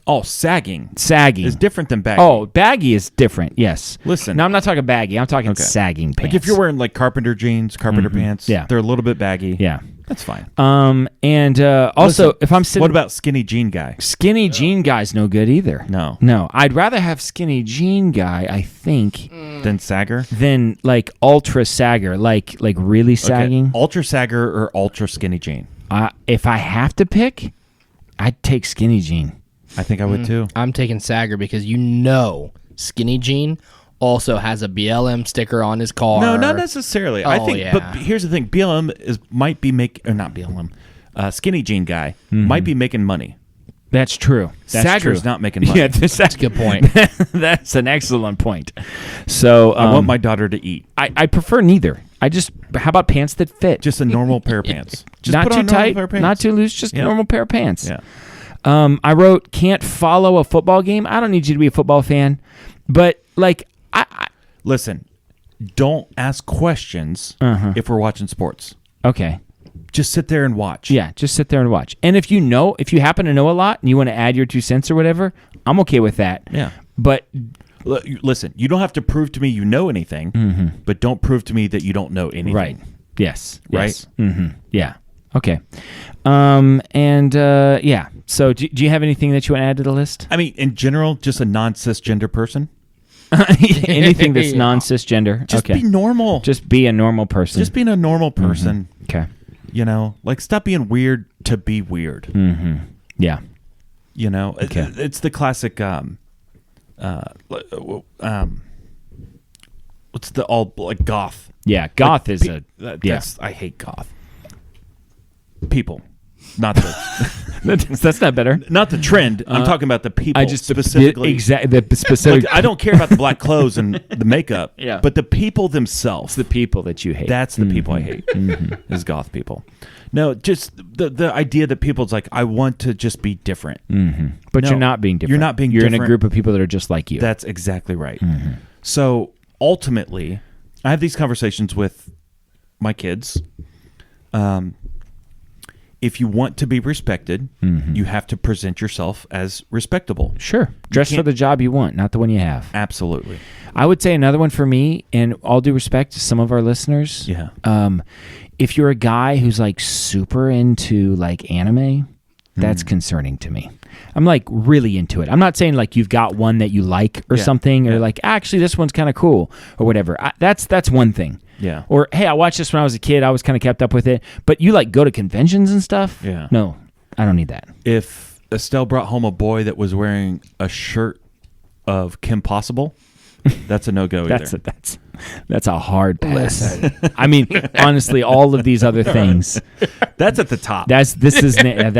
S4: Oh, sagging
S3: is
S4: different than baggy.
S3: Oh, baggy is different. Yes.
S4: Listen.
S3: No, I'm not talking baggy. I'm talking sagging pants.
S4: Like if you're wearing like carpenter jeans, carpenter pants, they're a little bit baggy.
S3: Yeah.
S4: That's fine.
S3: And also,
S4: listen,
S3: if I'm sitting...
S4: What about skinny jean guy?
S3: Skinny jean guy's no good either.
S4: No.
S3: I'd rather have skinny jean guy, I think...
S4: Than sagger?
S3: Than like ultra sagger, like really sagging.
S4: Okay. Ultra sagger or ultra skinny jean?
S3: If I have to pick, I'd take skinny jean.
S4: I think I would too.
S5: I'm taking sagger because skinny jean also has a BLM sticker on his car.
S4: No, not necessarily. I think, but here's the thing: BLM might be making, or not BLM, skinny jean guy might be making money
S3: That's true.
S4: Saggers not making money.
S3: Yeah, that's
S5: a good point.
S3: That's an excellent point. So
S4: I want my daughter to eat.
S3: I prefer neither. How about pants that fit?
S4: Just a normal pair of pants. Just
S3: not
S4: put
S3: too
S4: on a normal
S3: tight,
S4: pair of pants.
S3: not too loose, just a normal pair of pants.
S4: Yeah.
S3: I wrote, can't follow a football game. I don't need you to be a football fan, but like I
S4: listen, don't ask questions if we're watching sports.
S3: Okay.
S4: Just sit there and watch.
S3: Yeah, just sit there and watch. And if you happen to know a lot and you want to add your 2 cents or whatever, I'm okay with that.
S4: Yeah.
S3: But
S4: listen, you don't have to prove to me you know anything, but don't prove to me that you don't know anything.
S3: Right. Yes.
S4: Right?
S3: Yes. Mm-hmm. Yeah. Okay. Yeah. So do you have anything that you want to add to the list?
S4: I mean, in general, just a non-cisgender person.
S3: Anything that's non-cisgender.
S4: Just be normal.
S3: Just be a normal person.
S4: Just being a normal person.
S3: Okay.
S4: You know, like stop being weird to be weird.
S3: Mm-hmm. Yeah.
S4: You know,
S3: Okay.
S4: It's the classic. What's the all like goth?
S3: Yeah, goth is
S4: I hate goth people, not the
S3: that's not better.
S4: not the trend. I'm talking about the people.
S3: I just
S4: specifically
S3: the specific.
S4: Like, I don't care about the black clothes and the makeup.
S3: Yeah.
S4: but the people themselves.
S3: the people that you hate.
S4: That's the people I hate. Is goth people. No, just the idea that people's like, I want to just be different.
S3: But
S4: No,
S3: you're not being different.
S4: you're not being
S3: You're in a
S4: different.
S3: group of people that are just like you.
S4: That's exactly right. So ultimately, I have these conversations with my kids. If you want to be respected, you have to present yourself as respectable.
S3: Sure. Dress for the job you want, not the one you have.
S4: Absolutely.
S3: I would say another one for me, and all due respect to some of our listeners.
S4: Yeah.
S3: If you're a guy who's like super into like anime, that's concerning to me. I'm like really into it. I'm not saying like you've got one that you like or something, or like actually this one's kind of cool or whatever. That's one thing.
S4: Yeah.
S3: Or hey, I watched this when I was a kid. I was kind of kept up with it. But you like go to conventions and stuff?
S4: Yeah.
S3: No, I don't need that.
S4: If Estelle brought home a boy that was wearing a shirt of Kim Possible, that's a no-go either.
S3: That's a hard pass. I mean, honestly, all of these other things.
S4: That's at the top.
S3: That has
S4: the
S3: risen
S4: Kim
S3: to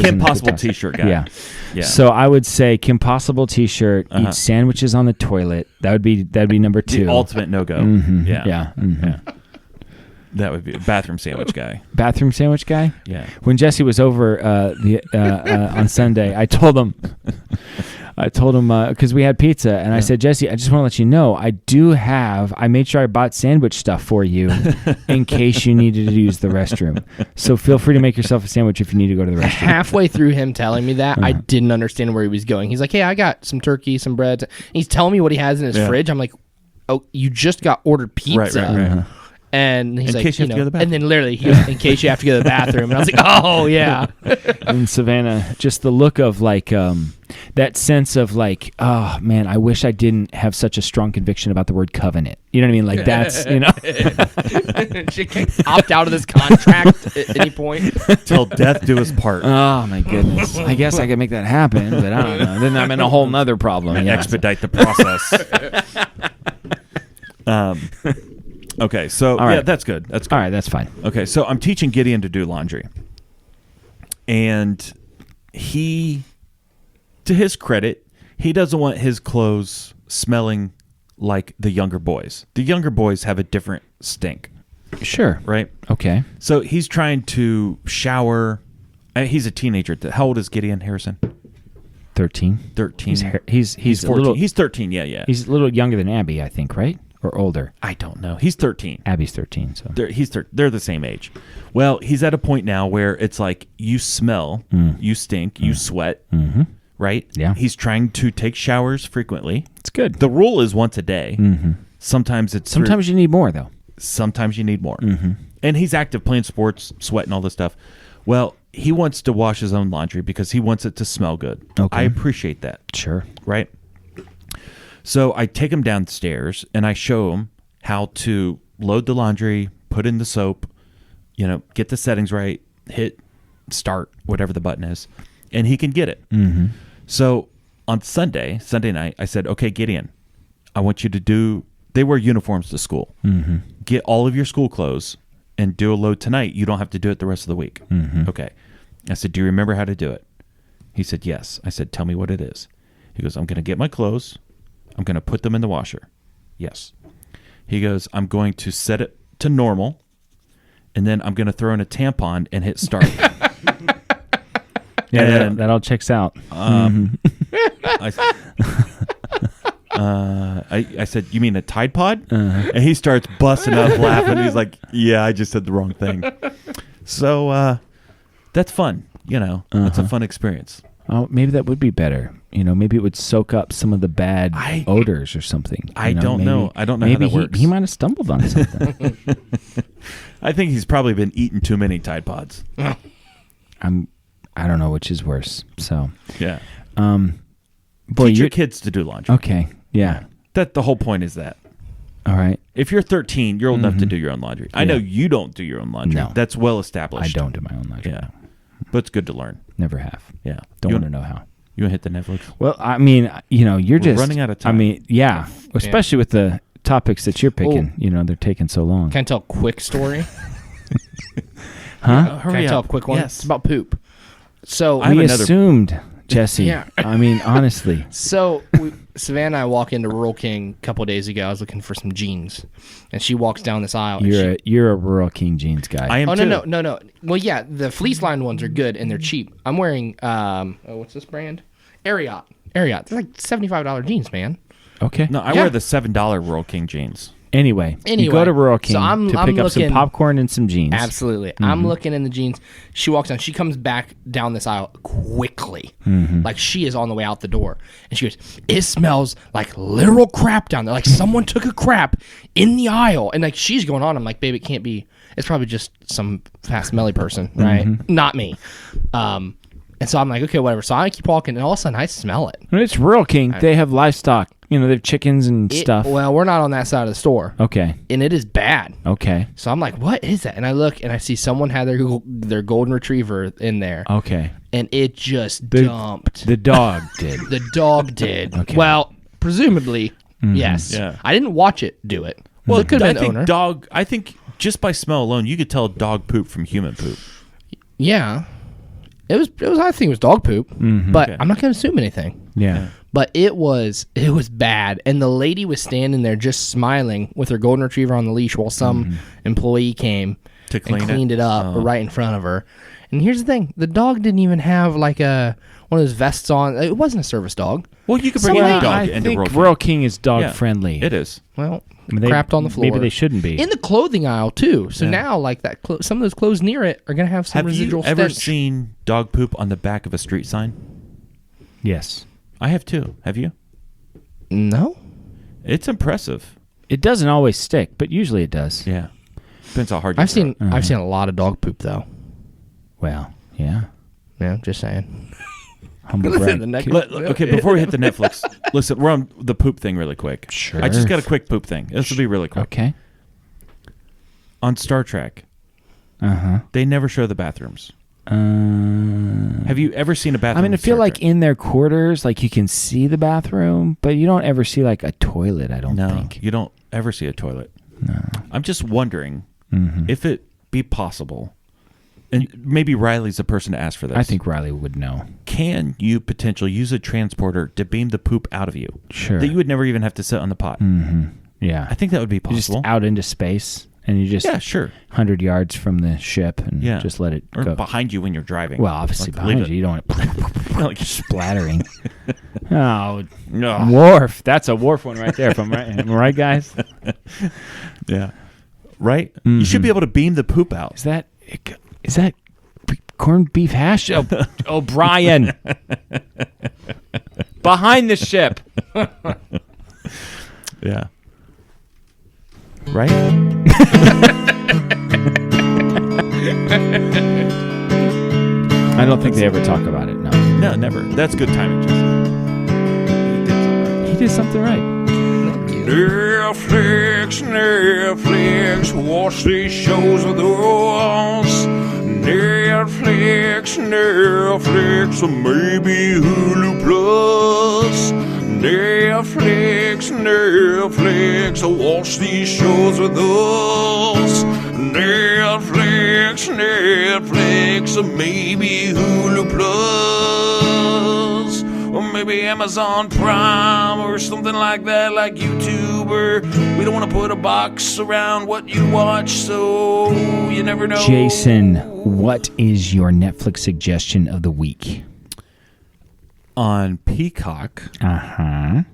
S3: the
S4: Possible
S3: top.
S4: T-shirt guy.
S3: Yeah. So I would say Kim Possible T-shirt. Eat sandwiches on the toilet. That'd be number 2.
S4: The ultimate no-go.
S3: Yeah.
S4: Yeah. That would be a bathroom sandwich guy.
S3: Bathroom sandwich guy.
S4: Yeah.
S3: When Jesse was over on Sunday, I told him because we had pizza, and I said, Jesse, I just want to let you know, I made sure I bought sandwich stuff for you in case you needed to use the restroom. So feel free to make yourself a sandwich if you need to go to the restroom.
S5: Halfway through him telling me that, I didn't understand where he was going. He's like, hey, I got some turkey, some bread. And he's telling me what he has in his fridge. I'm like, oh, you just got ordered pizza.
S4: Right.
S5: And he's
S4: In
S5: like,
S4: case you have to go to the
S5: and then literally, in case you have to go to the bathroom. And I was like, oh, yeah.
S3: And Savannah, just the look of like that sense of like, oh man, I wish I didn't have such a strong conviction about the word covenant. You know what I mean? Like that's,
S5: She can opt out of this contract at any point.
S4: Till death do us part.
S3: Oh my goodness. I guess I could make that happen, but I don't know. Then I'm in a whole nother problem.
S4: And expedite the process. Okay, so
S3: All right.
S4: yeah, that's good. That's good.
S3: All right, that's fine.
S4: Okay, so I'm teaching Gideon to do laundry. And he, to his credit, he doesn't want his clothes smelling like the younger boys. The younger boys have a different stink,
S3: Sure.
S4: right?
S3: Okay.
S4: So he's trying to shower. He's a teenager. How old is Gideon Harrison?
S3: 13.
S4: 13.
S3: He's
S4: 14.
S3: a little.
S4: He's 13. Yeah.
S3: He's a little younger than Abby, I think, right? Or older.
S4: I don't know. He's 13.
S3: Abby's 13. So
S4: They're the same age. Well, he's at a point now where it's like you smell, you stink, you sweat, right?
S3: Yeah.
S4: He's trying to take showers frequently.
S3: it's good.
S4: The rule is once a day. Sometimes
S3: Sometimes you need more though.
S4: sometimes you need more. And he's active playing sports, sweating all this stuff. Well, he wants to wash his own laundry because he wants it to smell good.
S3: Okay.
S4: I appreciate that.
S3: Sure.
S4: Right? So I take him downstairs and I show him how to load the laundry, put in the soap, get the settings right, hit start, whatever the button is, and he can get it. So on Sunday night, I said, okay, Gideon, I want you to they wear uniforms to school. Get all of your school clothes and do a load tonight. You don't have to do it the rest of the week. Okay. I said, do you remember how to do it? He said, yes. I said, tell me what it is. He goes, I'm going to get my clothes. I'm going to put them in the washer. Yes. He goes, I'm going to set it to normal, and then I'm going to throw in a tampon and hit start.
S3: Yeah, that all checks out.
S4: I said, you mean a Tide Pod? And he starts busting up laughing. He's like, yeah, I just said the wrong thing. So that's fun. It's a fun experience.
S3: Oh, maybe that would be better. Maybe it would soak up some of the bad odors or something.
S4: I don't know. I don't know how that works.
S3: He might have stumbled on something.
S4: I think he's probably been eating too many Tide Pods.
S3: I don't know which is worse. So
S4: yeah.
S3: Boy,
S4: Teach your kids to do laundry.
S3: Okay. Yeah.
S4: That the whole point is that.
S3: All right.
S4: If you're 13, you're old enough to do your own laundry. I know you don't do your own laundry.
S3: No.
S4: That's well established.
S3: I don't do my own laundry.
S4: Yeah. But it's good to learn.
S3: Never have.
S4: Yeah.
S3: Don't want to know how.
S4: You want to hit the Netflix?
S3: Well, I mean, you're just
S4: running out of time.
S3: I mean, yeah, especially with the topics that you're picking. They're taking so long.
S5: Can I tell a quick story?
S3: Huh?
S5: Can I tell a quick one?
S4: Yes.
S5: It's about poop. So
S3: we assumed, Jesse.
S5: Yeah.
S3: I mean, honestly.
S5: So Savannah and I walk into Rural King a couple of days ago. I was looking for some jeans, and she walks down this aisle.
S3: You're a Rural King jeans guy.
S4: I am too.
S5: No. Well, yeah, the fleece lined ones are good and they're cheap. I'm wearing what's this brand? Ariat. They're like $75 jeans, man.
S3: Okay.
S4: No, I wear the $7 Rural King jeans.
S3: Anyway, you go to Rural King to pick up some popcorn and some jeans.
S5: Absolutely. I'm looking in the jeans. She walks down. She comes back down this aisle quickly. Like she is on the way out the door. And she goes, it smells like literal crap down there. Like someone took a crap in the aisle. And like she's going on. I'm like, babe, it can't be. It's probably just some fast smelly person, right? Not me. And so I'm like, okay, whatever. So I keep walking, and all of a sudden I smell it.
S3: When it's Rural King, they have livestock. They have chickens and stuff.
S5: Well, we're not on that side of the store.
S3: Okay.
S5: And it is bad.
S3: Okay.
S5: So I'm like, what is that? And I look, and I see someone had their golden retriever in there.
S3: Okay.
S5: And it just dumped.
S3: The dog did.
S5: The dog did.
S3: Okay.
S5: Well, presumably, yes.
S4: Yeah.
S5: I didn't watch it do it.
S4: Well,
S5: it could have been the owner.
S4: I think just by smell alone, you could tell dog poop from human poop.
S5: Yeah. It was. I think it was dog poop, but I'm not going to assume anything.
S3: Yeah.
S5: But it was bad, and the lady was standing there just smiling with her golden retriever on the leash while some employee came
S4: To clean
S5: and cleaned it up right in front of her. And here's the thing: the dog didn't even have like one of those vests on. It wasn't a service dog.
S4: Well, you could bring any dog
S3: I
S4: into
S3: think
S4: Rural King.
S3: Rural King is dog friendly.
S4: It is.
S5: Well,
S3: They
S5: crapped on the floor.
S3: Maybe they shouldn't be.
S5: In the clothing aisle too. So now, like that, some of those clothes near it are gonna have some
S4: Have
S5: residual
S4: you ever
S5: stench.
S4: seen dog poop on the back of a street sign?
S3: Yes.
S4: I have too. Have you?
S5: No.
S4: It's impressive.
S3: It doesn't always stick, but usually it does.
S4: Yeah. Depends how hard you
S5: I've
S4: throw it.
S5: seen a lot of dog poop though.
S3: Well, yeah.
S5: Yeah, just saying.
S3: Humble
S5: Listen,
S3: brag.
S5: the next-
S4: Okay, before we hit the Netflix, listen, we're on the poop thing really quick.
S3: Sure.
S4: I just got a quick poop thing. This will be really quick.
S3: Okay.
S4: On Star Trek, they never show the bathrooms. Have you ever seen a bathroom?
S3: I mean, I
S4: in
S3: feel
S4: Star
S3: like
S4: Trek?
S3: in their quarters, like you can see the bathroom, but you don't ever see like a toilet, I don't
S4: No,
S3: think.
S4: you don't ever see a toilet.
S3: No.
S4: I'm just wondering if it be possible, and maybe Riley's the person to ask for this.
S3: I think Riley would know.
S4: Can you potentially use a transporter to beam the poop out of you?
S3: Sure.
S4: That you would never even have to sit on the pot.
S3: Yeah.
S4: I think that would be
S3: You're just
S4: possible.
S3: out into space, and you just
S4: Yeah, sure.
S3: 100 yards from the ship, and
S4: Yeah.
S3: just let it
S4: Or
S3: go.
S4: behind you when you're driving.
S3: Well, obviously
S4: Like, leave
S3: behind you. You don't want
S4: Like,
S3: splattering. Oh,
S4: no.
S3: Wharf. That's a Wharf one right there. If I'm right, am I right, guys?
S4: Yeah. Right? You should be able to beam the poop out.
S3: Is that corned beef hash? Oh, Brian. Behind the ship.
S4: Yeah. Right?
S3: I don't think they ever talk about it. No.
S4: No, never. That's good timing, Jason.
S3: He did something right.
S1: Netflix, watch these shows with us. Netflix, or maybe Hulu Plus. Netflix, watch these shows with us. Netflix, Netflix, or maybe Hulu Plus, or maybe Amazon Prime, or something like that, like YouTube. Or we don't want to put a box around what you watch, so you never know.
S3: Jason, what is your Netflix suggestion of the week?
S4: On Peacock, I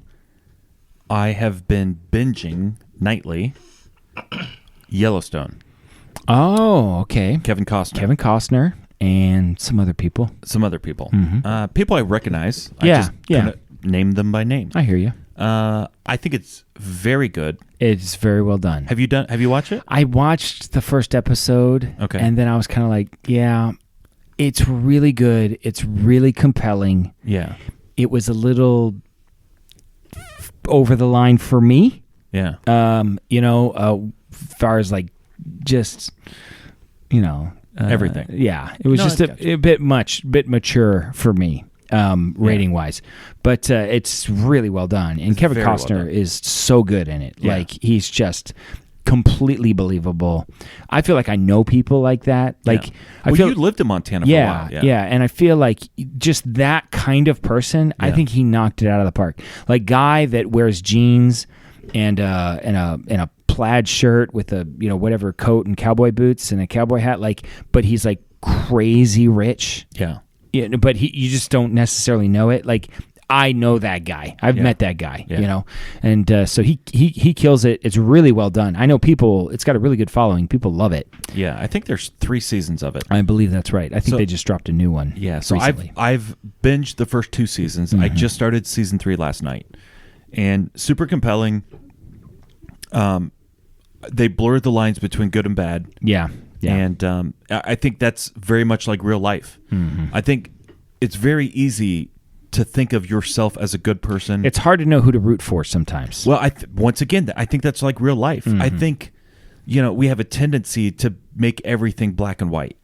S4: have been binging nightly Yellowstone.
S3: Oh, okay.
S4: Kevin
S3: Costner and some other people.
S4: People I recognize.
S3: Yeah,
S4: I just kinda name them by name.
S3: I hear you.
S4: I think it's very good.
S3: It's very well done.
S4: Have you watched it?
S3: I watched the first episode.
S4: Okay.
S3: And then I was kind of like, yeah, it's really good. It's really compelling.
S4: Yeah.
S3: It was a little over the line for me.
S4: Yeah.
S3: As far as like just,
S4: everything.
S3: Yeah. It was a bit mature for me. Rating wise, but it's really well done, and Kevin Costner is so good in it.
S4: Yeah.
S3: Like he's just completely believable. I feel like I know people like that. Like I feel
S4: you lived in Montana for a while.
S3: Yeah, and I feel like just that kind of person. I think he knocked it out of the park. Like guy that wears jeans and a plaid shirt with a whatever coat and cowboy boots and a cowboy hat. Like, but he's like crazy rich.
S4: Yeah.
S3: Yeah, but you just don't necessarily know it. Like I know that guy. I've met that guy. And so he kills it. It's really well done. I know people. It's got a really good following. People love it.
S4: Yeah, I think there's 3 seasons of it.
S3: I believe that's right. I think they just dropped a new one.
S4: Yeah, so
S3: recently.
S4: I've binged the first 2 seasons. I just started season 3 last night, and super compelling. They blurred the lines between good and bad.
S3: Yeah. Yeah.
S4: And I think that's very much like real life. I think it's very easy to think of yourself as a good person.
S3: It's hard to know who to root for sometimes.
S4: Well, once again, I think that's like real life. I think, we have a tendency to make everything black and white,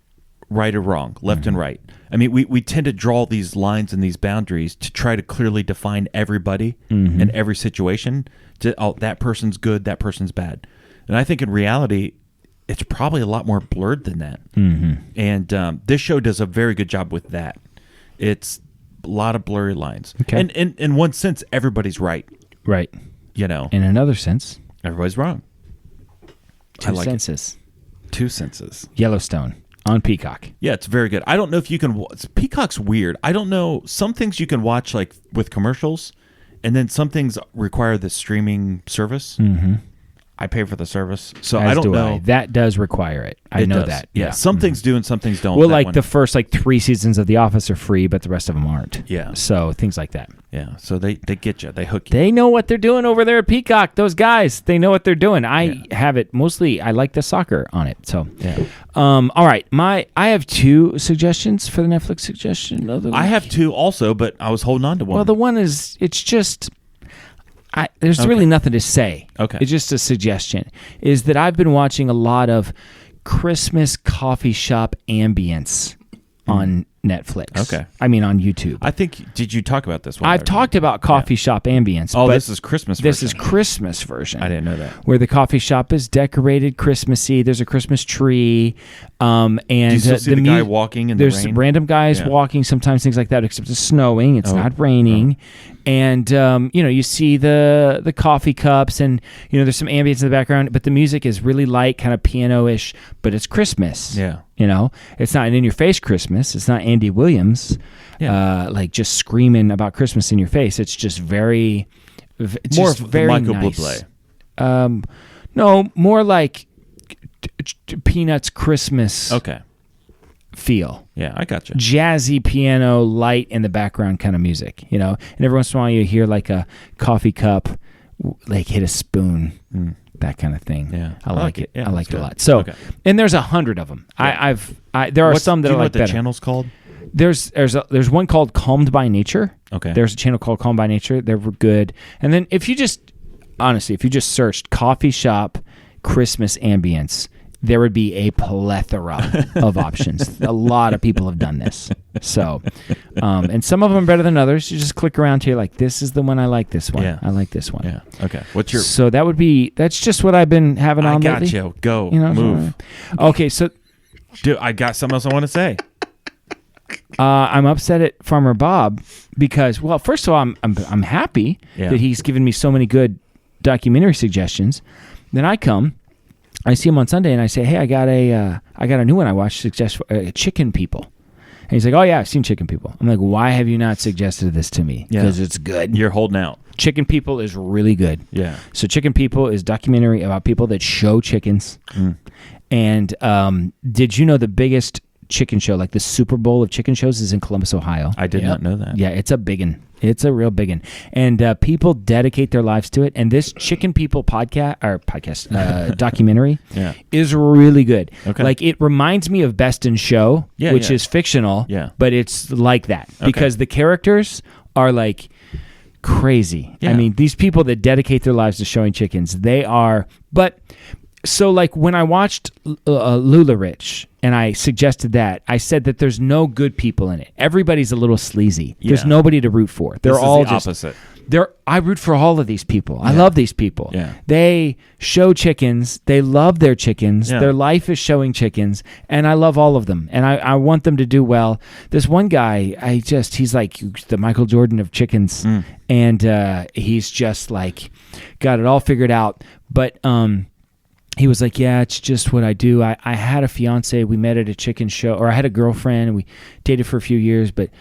S4: right or wrong, left and right. I mean, we tend to draw these lines and these boundaries to try to clearly define everybody and every situation. That person's good, that person's bad. And I think in reality, it's probably a lot more blurred than that. And this show does a very good job with that. It's a lot of blurry lines.
S3: Okay.
S4: And in one sense, everybody's right.
S3: Right.
S4: In
S3: another sense,
S4: everybody's wrong.
S3: 2 senses.
S4: 2 senses.
S3: Yellowstone on Peacock.
S4: Yeah, it's very good. I don't know if you can... Peacock's weird. I don't know. Some things you can watch like with commercials, and then some things require the streaming service. I pay for the service, so I don't know.
S3: That does require it. I know that.
S4: Yeah, some things do and some things don't.
S3: Well, like the first 3 seasons of The Office are free, but the rest of them aren't.
S4: Yeah.
S3: So things like that.
S4: Yeah. So they get you. They hook you.
S3: They know what they're doing over there at Peacock. Those guys, they know what they're doing. I have it mostly. I like the soccer on it. So.
S4: Yeah.
S3: All right. I have 2 suggestions for the Netflix suggestion of the week.
S4: I have 2 also, but I was holding on to one.
S3: Well, the one is it's just. There's really nothing to say.
S4: Okay.
S3: It's just a suggestion. Is that I've been watching a lot of Christmas coffee shop ambience on Netflix.
S4: Okay.
S3: I mean, on YouTube.
S4: I think, did you talk about this one?
S3: I've talked about coffee shop ambience.
S4: Oh,
S3: but
S4: this is Christmas version.
S3: This is Christmas version.
S4: I didn't know that.
S3: Where the coffee shop is decorated Christmassy. There's a Christmas tree. And
S4: do you still see the guy walking in the rain?
S3: There's random guys walking, sometimes things like that, except it's snowing. It's not raining. And, you see the coffee cups and, there's some ambience in the background, but the music is really light, kind of piano-ish, but it's Christmas.
S4: Yeah.
S3: It's not an in-your-face Christmas. It's not Andy Williams, just screaming about Christmas in your face. It's just very, it's
S4: more
S3: just
S4: of
S3: very
S4: Michael
S3: nice.
S4: Bublé.
S3: No, more like Peanuts Christmas.
S4: Okay.
S3: Feel.
S4: Yeah, I got you.
S3: Jazzy piano, light in the background kind of music, and every once in a while you hear like a coffee cup, like hit a spoon, that kind of thing.
S4: Yeah,
S3: I like it.
S4: Yeah,
S3: I like it a lot. So, and there's 100 of them.
S4: Yeah.
S3: There are some that
S4: do you
S3: are
S4: know
S3: like
S4: what the
S3: better.
S4: channel's called?
S3: There's one called Calmed by Nature.
S4: Okay.
S3: There's a channel called Calmed by Nature. They're good. And then if you just searched coffee shop Christmas ambience, there would be a plethora of options. A lot of people have done this. So, and some of them are better than others. You just click around here like, this is the one I like this one.
S4: Yeah.
S3: I like this one.
S4: Yeah. Okay. What's your...
S3: So that's just what I've been having on lately.
S4: I got you. Go.
S3: You know,
S4: move.
S3: Okay. So
S4: Dude, I got something else I want to say.
S3: I'm upset at Farmer Bob because, well, first of all, I'm happy that he's given me so many good documentary suggestions. Then I see him on Sunday, and I say, hey, I got a new one I watched. Suggest Chicken People. And he's like, oh yeah, I've seen Chicken People. I'm like, why have you not suggested this to me? Because it's good.
S4: You're holding out.
S3: Chicken People is really good.
S4: Yeah.
S3: So Chicken People is a documentary about people that show chickens. And did you know the biggest chicken show, like the Super Bowl of chicken shows, is in Columbus, Ohio?
S4: I did not know that.
S3: Yeah, it's a big one. It's a real big one. And people dedicate their lives to it. And this Chicken People documentary is really good. Okay. Like, it reminds me of Best in Show, which is fictional, but it's like that. Because the characters are like crazy. I mean, these people that dedicate their lives to showing chickens, they are... But... So, like, when I watched Lula Rich and I suggested that, I said that there's no good people in it. Everybody's a little sleazy. There's nobody to root for. They're all
S4: the opposite.
S3: I root for all of these people. I love these people.
S4: Yeah.
S3: They show chickens. They love their chickens. Their life is showing chickens, and I love all of them. And I want them to do well. This one guy, he's like the Michael Jordan of chickens, and he's just like got it all figured out. But he was like, yeah, it's just what I do. I had a fiance. We met at a chicken show, or I had a girlfriend, and we dated for a few years. But,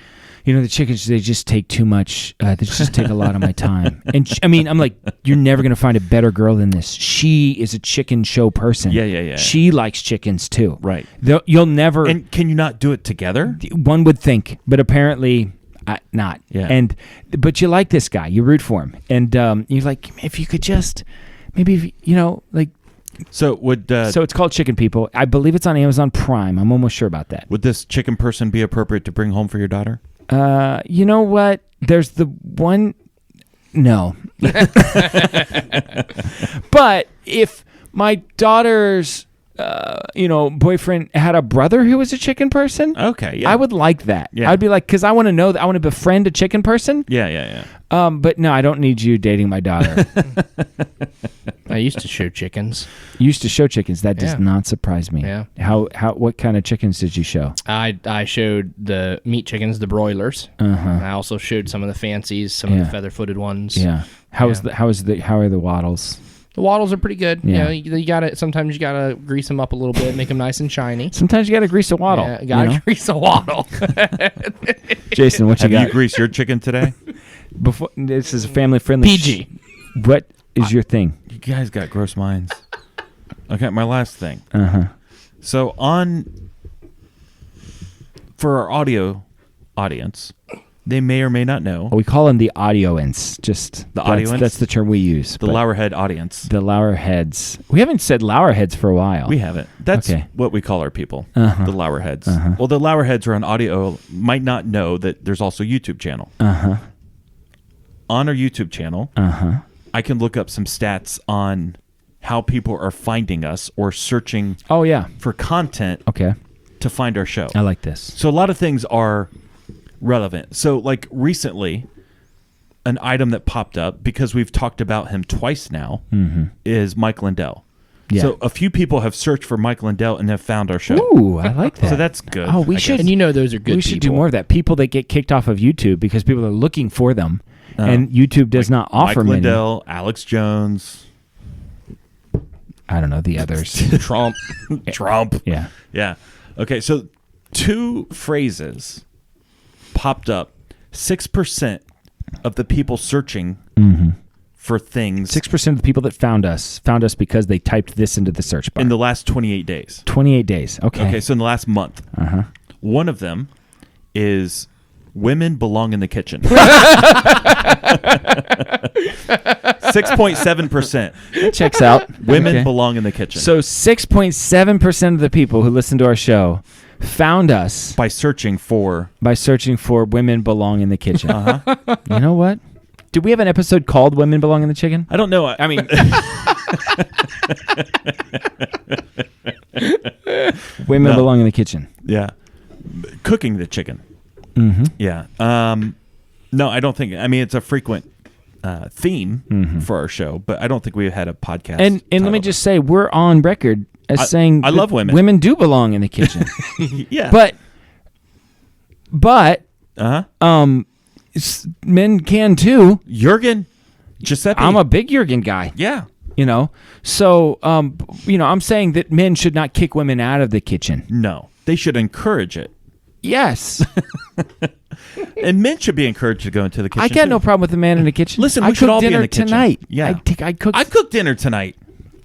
S3: you know, the chickens, they just take too much. They just take a lot of my time. And, I'm like, you're never going to find a better girl than this. She is a chicken show person.
S4: Yeah.
S3: She likes chickens, too.
S4: Right.
S3: You'll never...
S4: And can you not do it together?
S3: One would think, but apparently... not.
S4: Yeah.
S3: But you like this guy. You root for him. And you're like, if you could just... Maybe, like...
S4: So
S3: it's called Chicken People. I believe it's on Amazon Prime. I'm almost sure about that.
S4: Would this chicken person be appropriate to bring home for your daughter?
S3: You know what? There's the one... No. But if my daughter's boyfriend had a brother who was a chicken person,
S4: okay,
S3: I would like that.
S4: Yeah.
S3: I'd be like, because I want to know that I want to befriend a chicken person.
S4: Yeah.
S3: But no, I don't need you dating my daughter.
S5: I used to show chickens.
S3: You used to show chickens. That does not surprise me.
S5: Yeah.
S3: What kind of chickens did you show?
S5: I showed the meat chickens, the broilers. I also showed some of the fancies, some of the feather-footed ones.
S3: Yeah. How are the wattles?
S5: The wattles are pretty good.
S3: Yeah.
S5: You got to sometimes you got to grease them up a little bit, make them nice and shiny.
S3: Sometimes you got to grease a waddle.
S5: Yeah, got to grease a waddle.
S3: Jason, what you got?
S4: Have you greased your chicken today?
S3: Before this is a family-friendly
S5: PG.
S3: What is your thing?
S4: You guys got gross minds. Okay, my last thing. So for our audio audience, they may or may not know.
S3: We call them the audioents. Just the audioents. That's the term we use.
S4: The Lauerhead audience.
S3: The Lauerheads. We haven't said Lauerheads for a while.
S4: We haven't. That's what we call our people. The Lauerheads. Well, the Lauerheads are on audio. Might not know that there's also a YouTube channel. On our YouTube channel, I can look up some stats on how people are finding us or searching. For content. To find our show.
S3: I like this.
S4: So a lot of things are relevant. So, like, recently, an item that popped up, because we've talked about him twice now, is Mike Lindell.
S3: Yeah.
S4: So a few people have searched for Mike Lindell and have found our show.
S3: Ooh, I like that.
S4: So that's good.
S3: Oh, we should.
S5: And those are good.
S3: We should do more of that. People that get kicked off of YouTube because people are looking for them, and YouTube does not offer
S4: Mike
S3: many.
S4: Lindell, Alex Jones.
S3: I don't know the others.
S5: Trump.
S3: Yeah.
S4: Yeah. Okay, so 2 phrases popped up. 6% of the people searching for things.
S3: 6% of the people that found us because they typed this into the search bar.
S4: In the last 28 days.
S3: 28 days. Okay.
S4: Okay, so in the last month. One of them is women belong in the kitchen. 6.7%.
S3: That checks out.
S4: Women belong in the kitchen.
S3: So 6.7% of the people who listen to our show found us
S4: by searching for
S3: women belong in the kitchen. You know what? Did we have an episode called Women Belong in the Chicken?
S4: I don't know.
S3: I mean, women belong in the kitchen.
S4: Yeah. Cooking the chicken. Yeah. No, I don't think. I mean, it's a frequent theme for our show, but I don't think we've had a podcast.
S3: And let me just say, we're on record as saying
S4: I love women.
S3: Women do belong in the kitchen.
S4: Yeah.
S3: But men can too.
S4: Jurgen, Giuseppe.
S3: I'm a big Jurgen guy.
S4: Yeah.
S3: So I'm saying that men should not kick women out of the kitchen.
S4: No, they should encourage it.
S3: Yes.
S4: And men should be encouraged to go into the kitchen.
S3: I got
S4: too.
S3: no problem with the man in the kitchen.
S4: Listen,
S3: I
S4: we should all be in
S3: dinner
S4: the kitchen
S3: tonight.
S4: Yeah,
S3: I cooked.
S4: I cooked dinner tonight.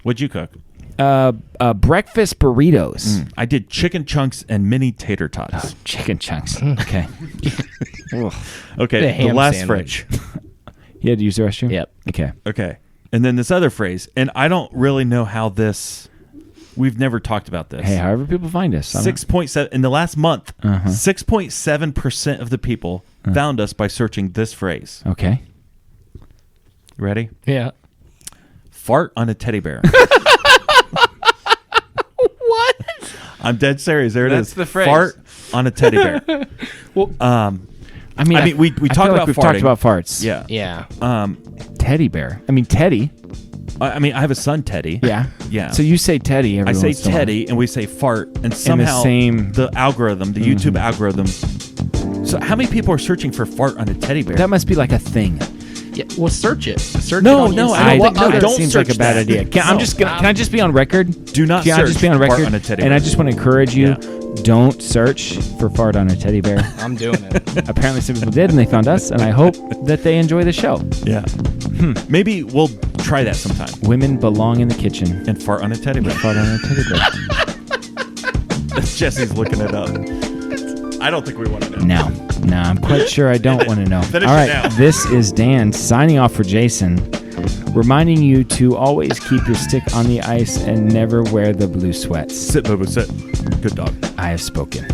S4: What'd you cook?
S3: Breakfast burritos.
S4: I did chicken chunks and mini tater tots.
S3: Chicken chunks. Okay.
S4: Okay.
S5: The
S4: The
S5: ham
S4: last
S5: sandwich.
S4: phrase.
S3: You had to use the restroom?
S5: Yep.
S3: Okay.
S4: Okay. And then this other phrase, and I don't really know how this. We've never talked about this.
S3: Hey, however people find us.
S4: 6.7 in the last month. 6.7% of the people found us by searching this phrase.
S3: Okay.
S4: Ready?
S5: Yeah.
S4: Fart on a teddy bear.
S5: What?
S4: I'm dead serious. There it is.
S3: That's the phrase.
S4: Fart on a teddy bear.
S5: Well,
S3: I mean,
S4: we
S3: I feel
S4: talked about
S3: we've
S4: farting.
S3: talked about farts.
S4: Yeah.
S5: yeah.
S3: Teddy bear. I mean, Teddy.
S4: I mean, I have a son, Teddy.
S3: Yeah.
S4: Yeah.
S3: So you say Teddy every
S4: I say
S3: once in a while.
S4: Teddy, and we say fart, and somehow
S3: same-
S4: the algorithm, the YouTube algorithm. So how many people are searching for fart on a teddy bear?
S3: That must be like a thing.
S5: Yeah. Well, search it. Search
S4: No,
S5: it on
S4: no,
S5: Instagram.
S4: I don't
S5: What
S4: think- no,
S5: other-
S4: don't
S3: seems
S4: search
S3: like a bad
S4: that.
S3: idea. Can I just be on record?
S4: Do not
S3: Can I just
S4: search
S3: be on
S4: fart
S3: record?
S4: on a teddy
S3: And
S4: bear.
S3: I just want to encourage you:
S4: Yeah.
S3: don't search for fart on a teddy bear.
S5: I'm doing it.
S3: Apparently, some people did, and they found us. And I hope that they enjoy the show.
S4: Yeah. Maybe we'll try that sometime.
S3: Women belong in the kitchen.
S4: And fart on a teddy bear.
S3: Fart on a teddy bear.
S4: Jesse's looking it up. I don't think we want to know.
S3: No, I'm quite sure I don't want to know.
S4: Finish
S3: All
S4: it
S3: right,
S4: now.
S3: this is Dan signing off for Jason, reminding you to always keep your stick on the ice and never wear the blue sweats.
S4: Sit, Bobo, sit. Good dog.
S3: I have spoken.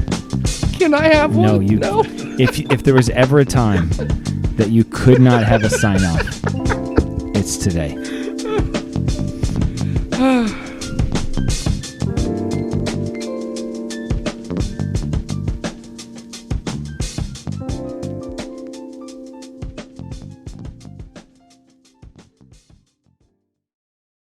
S5: Can I have one?
S3: No, you.
S5: No.
S3: If there was ever a time that you could not have a sign off, it's today.